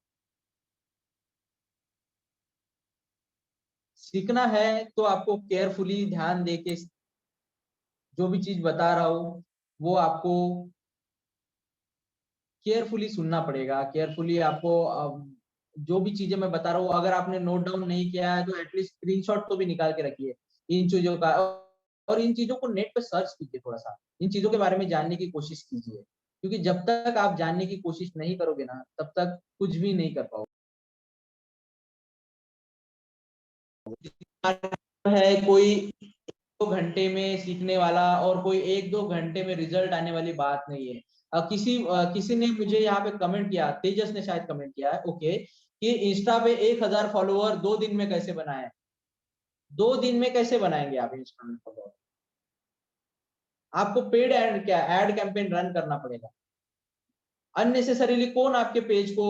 सीखना है तो आपको केयरफुली ध्यान देके जो भी चीज बता रहा हूँ वो आपको केयरफुली सुनना पड़ेगा। केयरफुली आपको जो भी चीजें मैं बता रहा हूँ अगर आपने नोट डाउन नहीं किया है तो एटलीस्ट स्क्रीनशॉट तो भी निकाल के रखिए। इन चीजों का, और इन चीजों को नेट पे सर्च कीजिए, थोड़ा सा इन चीजों के बारे में जानने की कोशिश कीजिए, क्योंकि जब तक आप जानने की कोशिश नहीं करोगे ना, तब तक कुछ भी नहीं कर पाओगे। है कोई 2 घंटे में सीखने वाला और कोई 1-2 घंटे में रिजल्ट आने वाली बात नहीं है। किसी ने मुझे यहाँ पे कमेंट किया, तेजस ने शायद कमेंट किया है, ओके, कि इंस्टा पे 1000 फॉलोअर 2 दिन में कैसे बनाए? 2 दिन में कैसे बनाएंगे आप इंस्टा में फॉलोअर? आपको पेड एड कैंपेन रन करना पड़ेगा। अननेसेसरीली कौन आपके पेज को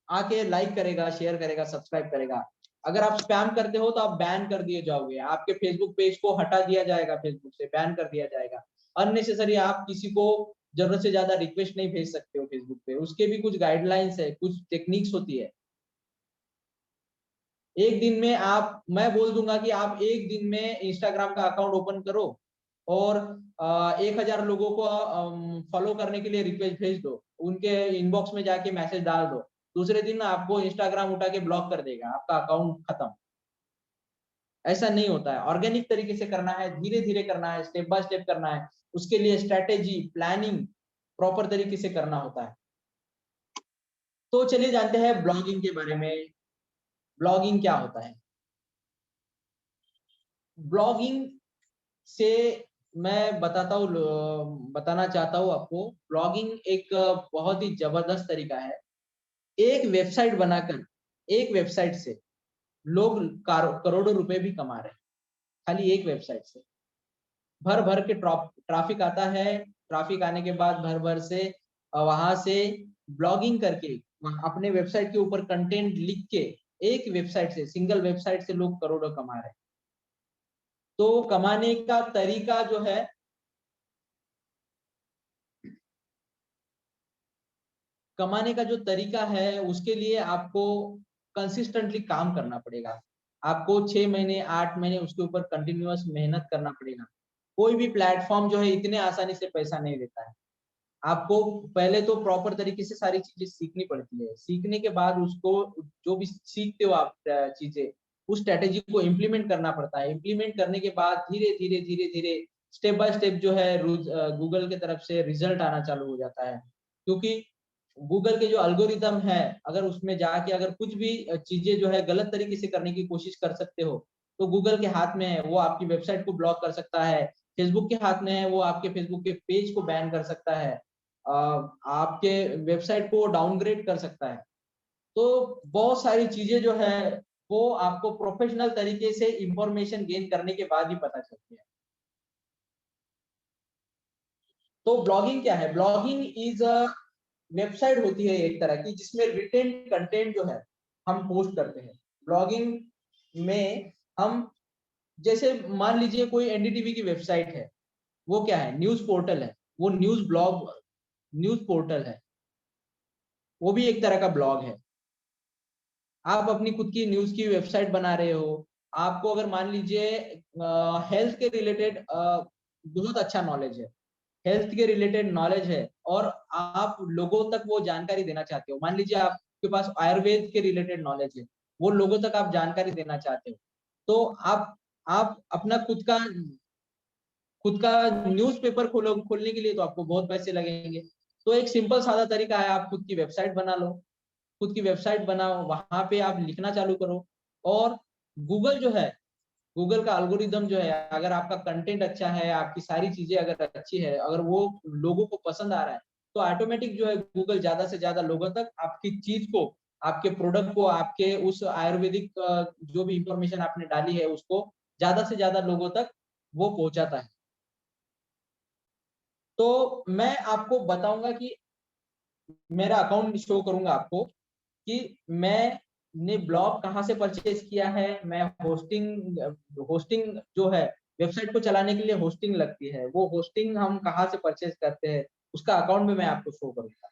आके लाइक करेगा, शेयर करेगा, सब्सक्राइब करेगा? अगर आप स्पैम करते हो तो आप बैन कर दिए जाओगे, आपके फेसबुक पेज को हटा दिया जाएगा, फेसबुक से बैन कर दिया जाएगा। अननेसेसरी आप किसी को जरूरत से ज्यादा रिक्वेस्ट नहीं भेज सकते हो फेसबुक पे, उसके भी कुछ गाइडलाइंस है, कुछ टेक्निक्स होती है। एक दिन में आप, मैं बोल दूंगा कि आप एक दिन में इंस्टाग्राम का अकाउंट ओपन करो और 1000 लोगों को फॉलो करने के लिए रिक्वेस्ट भेज दो, उनके इनबॉक्स में जाके मैसेज डाल दो, दूसरे दिन आपको इंस्टाग्राम उठा के ब्लॉक कर देगा, आपका अकाउंट खत्म। ऐसा नहीं होता है, ऑर्गेनिक तरीके से करना है, धीरे धीरे करना है, स्टेप बाय स्टेप करना है, उसके लिए स्ट्रेटेजी, प्लानिंग प्रॉपर तरीके से करना होता है। तो चलिए जानते हैं ब्लॉगिंग के बारे में। ब्लॉगिंग क्या होता है? ब्लॉगिंग से मैं बताना चाहता हूँ आपको, ब्लॉगिंग एक बहुत ही जबरदस्त तरीका है। एक वेबसाइट बनाकर, एक वेबसाइट से लोग करोड़ों रुपए भी कमा रहे हैं, खाली एक वेबसाइट से। भर भर के ट्रैफिक आता है, ट्रैफिक आने के बाद भर भर से वहां से ब्लॉगिंग करके अपने वेबसाइट के ऊपर कंटेंट लिख के एक वेबसाइट से, सिंगल वेबसाइट से लोग करोड़ों कमा रहे हैं। तो कमाने का तरीका जो है, कमाने का जो तरीका है उसके लिए आपको कंसिस्टेंटली काम करना पड़ेगा। आपको 6 महीने 8 महीने उसके ऊपर कंटिन्यूअस मेहनत करना पड़ेगा। कोई भी प्लेटफॉर्म जो है इतने आसानी से पैसा नहीं देता है। आपको पहले तो प्रॉपर तरीके से सारी चीजें सीखनी पड़ती है, सीखने के बाद उसको, जो भी सीखते हो आप चीजें, उस स्ट्रेटेजी को इम्प्लीमेंट करना पड़ता है। इम्प्लीमेंट करने के बाद धीरे धीरे धीरे धीरे स्टेप बाय स्टेप जो है गूगल की तरफ से रिजल्ट आना चालू हो जाता है। क्योंकि गूगल के जो अल्गोरिदम है, अगर उसमें जाके अगर कुछ भी चीजें जो है गलत तरीके से करने की कोशिश कर सकते हो, तो गूगल के हाथ में है, वो आपकी वेबसाइट को ब्लॉक कर सकता है। फेसबुक के हाथ में है, वो आपके फेसबुक के पेज को बैन कर सकता है, आपके वेबसाइट को डाउनग्रेड कर सकता है। तो बहुत सारी चीजें जो है वो आपको प्रोफेशनल तरीके से इंफॉर्मेशन गेन करने के बाद ही पता चलती है। तो ब्लॉगिंग क्या है? ब्लॉगिंग इज अ वेबसाइट होती है एक तरह की, जिसमें रिटेन कंटेंट जो है हम पोस्ट करते हैं। ब्लॉगिंग में हम, जैसे मान लीजिए कोई एनडीटीवी की वेबसाइट है, वो क्या है? न्यूज पोर्टल है, वो न्यूज पोर्टल है, वो भी एक तरह का ब्लॉग है। आप अपनी खुद की न्यूज की वेबसाइट बना रहे हो, आपको अगर मान लीजिए हेल्थ के रिलेटेड बहुत अच्छा नॉलेज है, हेल्थ के रिलेटेड नॉलेज है, और आप लोगों तक वो जानकारी देना चाहते हो। मान लीजिए आपके पास आयुर्वेद के रिलेटेड नॉलेज है, वो लोगों तक आप जानकारी देना चाहते हो, तो आप अपना खुद का न्यूज़पेपर खोलने के लिए तो आपको बहुत पैसे लगेंगे। तो एक सिंपल सादा तरीका है, आप खुद की वेबसाइट बना लो, खुद की वेबसाइट बनाओ, वहां पे आप लिखना चालू करो, और गूगल जो है, गूगल का एल्गोरिदम जो है, अगर आपका कंटेंट अच्छा है, आपकी सारी चीजें अगर अच्छी है, अगर वो लोगों को पसंद आ रहा है, तो ऑटोमेटिक जो है गूगल ज्यादा से ज्यादा लोगों तक आपकी चीज को, आपके प्रोडक्ट को, आपके उस आयुर्वेदिक जो भी इंफॉर्मेशन आपने डाली है उसको ज्यादा से ज्यादा लोगों तक वो पहुंचाता है। तो मैं आपको बताऊंगा कि मेरा अकाउंट शो करूंगा आपको कि मैंने ब्लॉग कहाँ से परचेज किया है। मैं होस्टिंग जो है, वेबसाइट को चलाने के लिए होस्टिंग लगती है, वो होस्टिंग हम कहाँ से परचेज करते हैं, उसका अकाउंट भी मैं आपको शो करूंगा।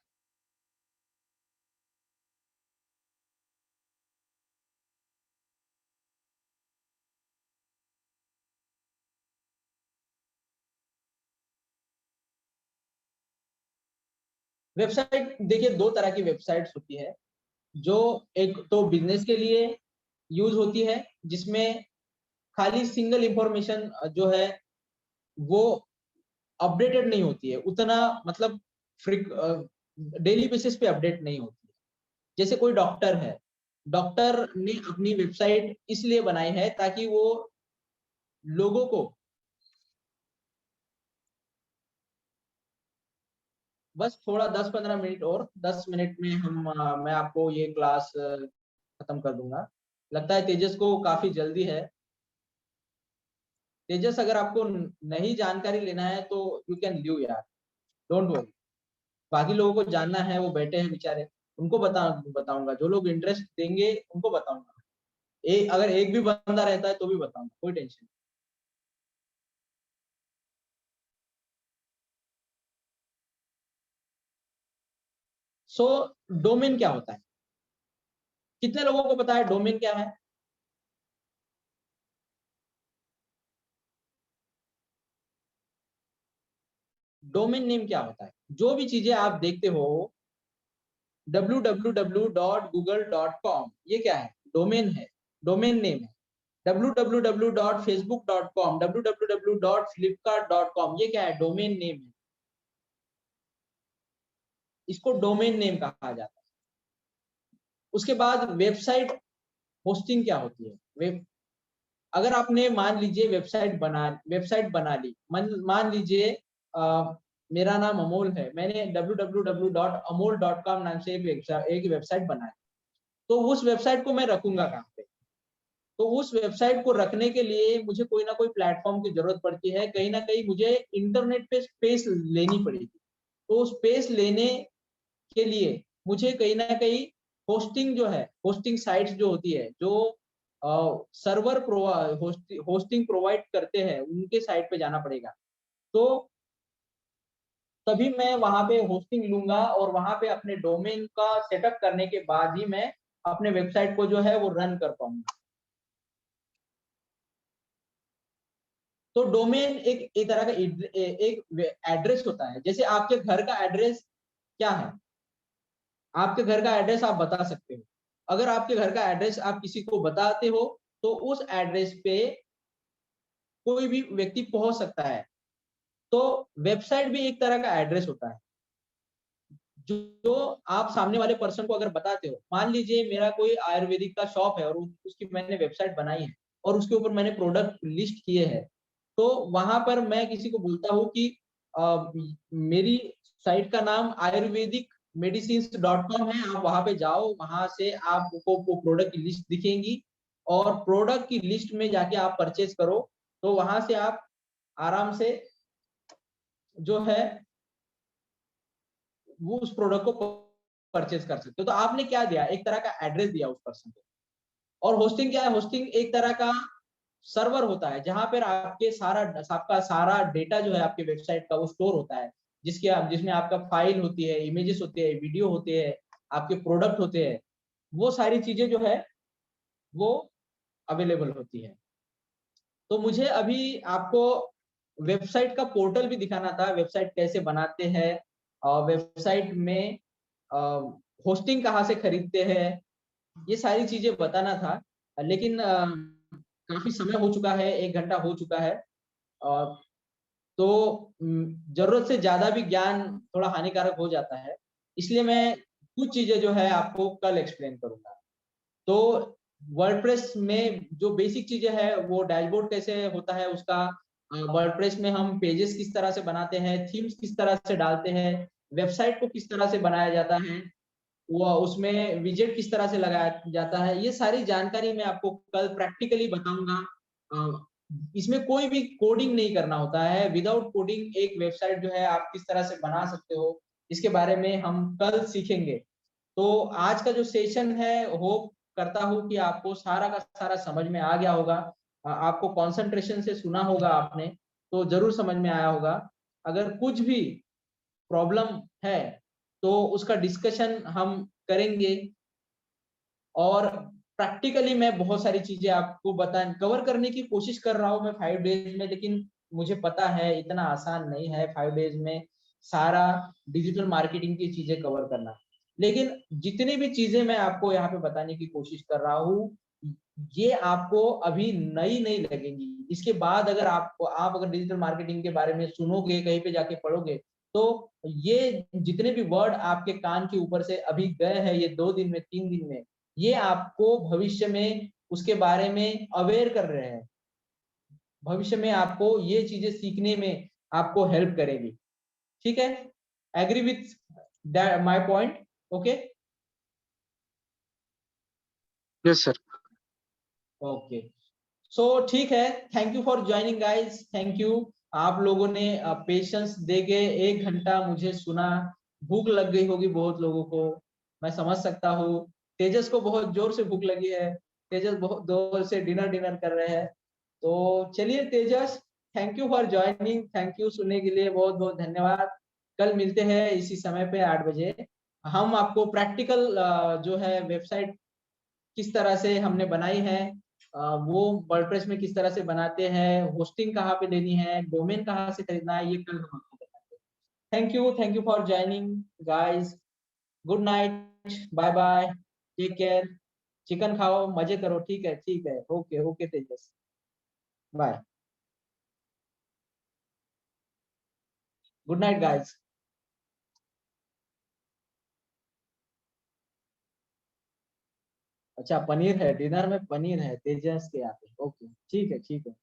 वेबसाइट देखिए, दो तरह की वेबसाइट्स होती है। जो एक तो बिजनेस के लिए यूज होती है, जिसमें खाली सिंगल इंफॉर्मेशन जो है वो अपडेटेड नहीं होती है उतना, मतलब डेली बेसिस पे अपडेट नहीं होती है। जैसे कोई डॉक्टर है, डॉक्टर ने अपनी वेबसाइट इसलिए बनाई है ताकि वो लोगों को बस थोड़ा 10-15 मिनट और 10 मिनट में मैं आपको ये क्लास खत्म कर दूंगा। लगता है तेजस को काफी जल्दी है। तेजस, अगर आपको नहीं जानकारी लेना है तो यू कैन लीव यार, डोंट वरी। बाकी लोगों को जानना है, वो बैठे हैं बेचारे, उनको बताऊंगा। जो लोग इंटरेस्ट देंगे उनको बताऊंगा। अगर एक भी बंदा रहता है तो भी बताऊंगा, कोई टेंशन नहीं। सो डोमेन क्या होता है? कितने लोगों को पता है डोमेन क्या है? डोमेन नेम क्या होता है? जो भी चीजें आप देखते हो www.google.com, ये क्या है? डोमेन है, डोमेन नेम है। www.facebook.com, www.flipkart.com, ये क्या है? डोमेन नेम है। इसको डोमेन नेम कहा जाता है। उसके बाद वेबसाइट होस्टिंग क्या होती है? अगर आपने मान लीजिए वेबसाइट बना ली, मान लीजिए मेरा नाम अमोल है, मैंने www.amol.com नाम से एक वेबसाइट बनाई, तो उस वेबसाइट को मैं रखूंगा कहाँ पे? तो उस वेबसाइट को रखने के लिए मुझे कोई ना कोई प्लेटफॉर्म की जरूरत पड़ती है, कहीं ना कहीं मुझे इंटरनेट पे स्पेस लेनी पड़ेगी। तो स्पेस लेने के लिए मुझे कहीं ना कहीं होस्टिंग जो है, होस्टिंग साइट्स जो होती है, जो सर्वर होस्टिंग प्रोवाइड करते हैं, उनके साइट पे जाना पड़ेगा। तो तभी मैं वहां पे होस्टिंग लूंगा और वहां पे अपने डोमेन का सेटअप करने के बाद ही मैं अपने वेबसाइट को जो है वो रन कर पाऊंगा। तो डोमेन एक तरह का एक एड्रेस होता है। जैसे आपके घर का एड्रेस क्या है? आपके घर का एड्रेस आप बता सकते हो। अगर आपके घर का एड्रेस आप किसी को बताते हो तो उस एड्रेस पे कोई भी व्यक्ति पहुंच सकता है। तो वेबसाइट भी एक तरह का एड्रेस होता है जो आप सामने वाले पर्सन को अगर बताते हो। मान लीजिए मेरा कोई आयुर्वेदिक का शॉप है और उसकी मैंने वेबसाइट बनाई है और उसके ऊपर मैंने प्रोडक्ट लिस्ट किए हैं, तो वहां पर मैं किसी को बोलता हूँ कि मेरी साइट का नाम आयुर्वेदिक medicines.com है, आप वहां पे जाओ, वहां से आपको वो प्रोडक्ट की लिस्ट दिखेगी और प्रोडक्ट की लिस्ट में जाके आप परचेज करो। तो वहां से आप आराम से जो है वो उस प्रोडक्ट को परचेज कर सकते हो। तो आपने क्या दिया? एक तरह का एड्रेस दिया उस पर्सन को। और होस्टिंग क्या है? होस्टिंग एक तरह का सर्वर होता है जहां पर आपका सारा डेटा जो है आपके वेबसाइट का वो स्टोर होता है, जिसमें आपका फाइल होती है, इमेजेस होते हैं, वीडियो होते हैं, आपके प्रोडक्ट होते हैं, वो सारी चीजें जो है वो अवेलेबल होती है। तो मुझे अभी आपको वेबसाइट का पोर्टल भी दिखाना था, वेबसाइट कैसे बनाते हैं, वेबसाइट में होस्टिंग कहाँ से खरीदते हैं, ये सारी चीजें बताना था। लेकिन काफी समय हो चुका है, 1 घंटा हो चुका है। तो जरूरत से ज्यादा भी ज्ञान थोड़ा हानिकारक हो जाता है, इसलिए मैं कुछ चीजें जो है आपको कल एक्सप्लेन करूंगा। तो वर्डप्रेस में जो बेसिक चीजें है, वो डैशबोर्ड कैसे होता है उसका, वर्डप्रेस में हम पेजेस किस तरह से बनाते हैं, थीम्स किस तरह से डालते हैं, वेबसाइट को किस तरह से बनाया जाता है, वो उसमें विजेट किस तरह से लगाया जाता है, ये सारी जानकारी मैं आपको कल प्रैक्टिकली बताऊंगा। इसमें कोई भी कोडिंग नहीं करना होता है। विदाउट कोडिंग एक वेबसाइट जो है आप किस तरह से बना सकते हो, इसके बारे में हम कल सीखेंगे। तो आज का जो सेशन है, होप करता हूँ कि आपको सारा का सारा समझ में आ गया होगा। आपको कंसंट्रेशन से सुना होगा आपने, तो जरूर समझ में आया होगा। अगर कुछ भी प्रॉब्लम है तो उसका डिस्कशन हम करेंगे। और प्रैक्टिकली मैं बहुत सारी चीजें आपको कवर करने की कोशिश कर रहा हूँ मैं 5 डेज में, लेकिन मुझे पता है इतना आसान नहीं है 5 डेज में सारा डिजिटल मार्केटिंग की चीजें कवर करना। लेकिन जितनी भी चीजें मैं आपको यहाँ पे बताने की कोशिश कर रहा हूँ, ये आपको अभी नई नहीं लगेंगी। इसके बाद अगर आप अगर डिजिटल मार्केटिंग के बारे में सुनोगे, कहीं पे जाके पढ़ोगे, तो ये जितने भी वर्ड आपके कान के ऊपर से अभी गए हैं ये 2 दिन में, 3 दिन में, ये आपको भविष्य में उसके बारे में अवेयर कर रहे हैं। भविष्य में आपको ये चीजें सीखने में आपको हेल्प करेगी। ठीक है? Agree with my point? Okay? Yes, sir. Okay, so ठीक है। Thank you for joining guys, thank you. आप लोगों ने पेशेंस देके 1 घंटा मुझे सुना। भूख लग गई होगी बहुत लोगों को, मैं समझ सकता हूँ। तेजस को बहुत जोर से भूख लगी है, तेजस बहुत जोर से डिनर कर रहे हैं। तो चलिए Tejas, thank you for joining, thank you सुनने के लिए, बहुत बहुत धन्यवाद। कल मिलते हैं इसी समय पे 8 बजे। हम आपको प्रैक्टिकल जो है वेबसाइट किस तरह से हमने बनाई है, वो वर्डप्रेस में किस तरह से बनाते हैं, होस्टिंग कहाँ पे लेनी है, डोमेन कहाँ से खरीदना है, ये कल हम आपको बताएंगे। Thank you for joining guys. Good night, bye bye, take care. Chicken खाओ, मजे करो। ठीक है, okay okay Tejas, bye. Good night guys. अच्छा पनीर है, डिनर में पनीर है तेजस के यहाँ पे। ओके ठीक है।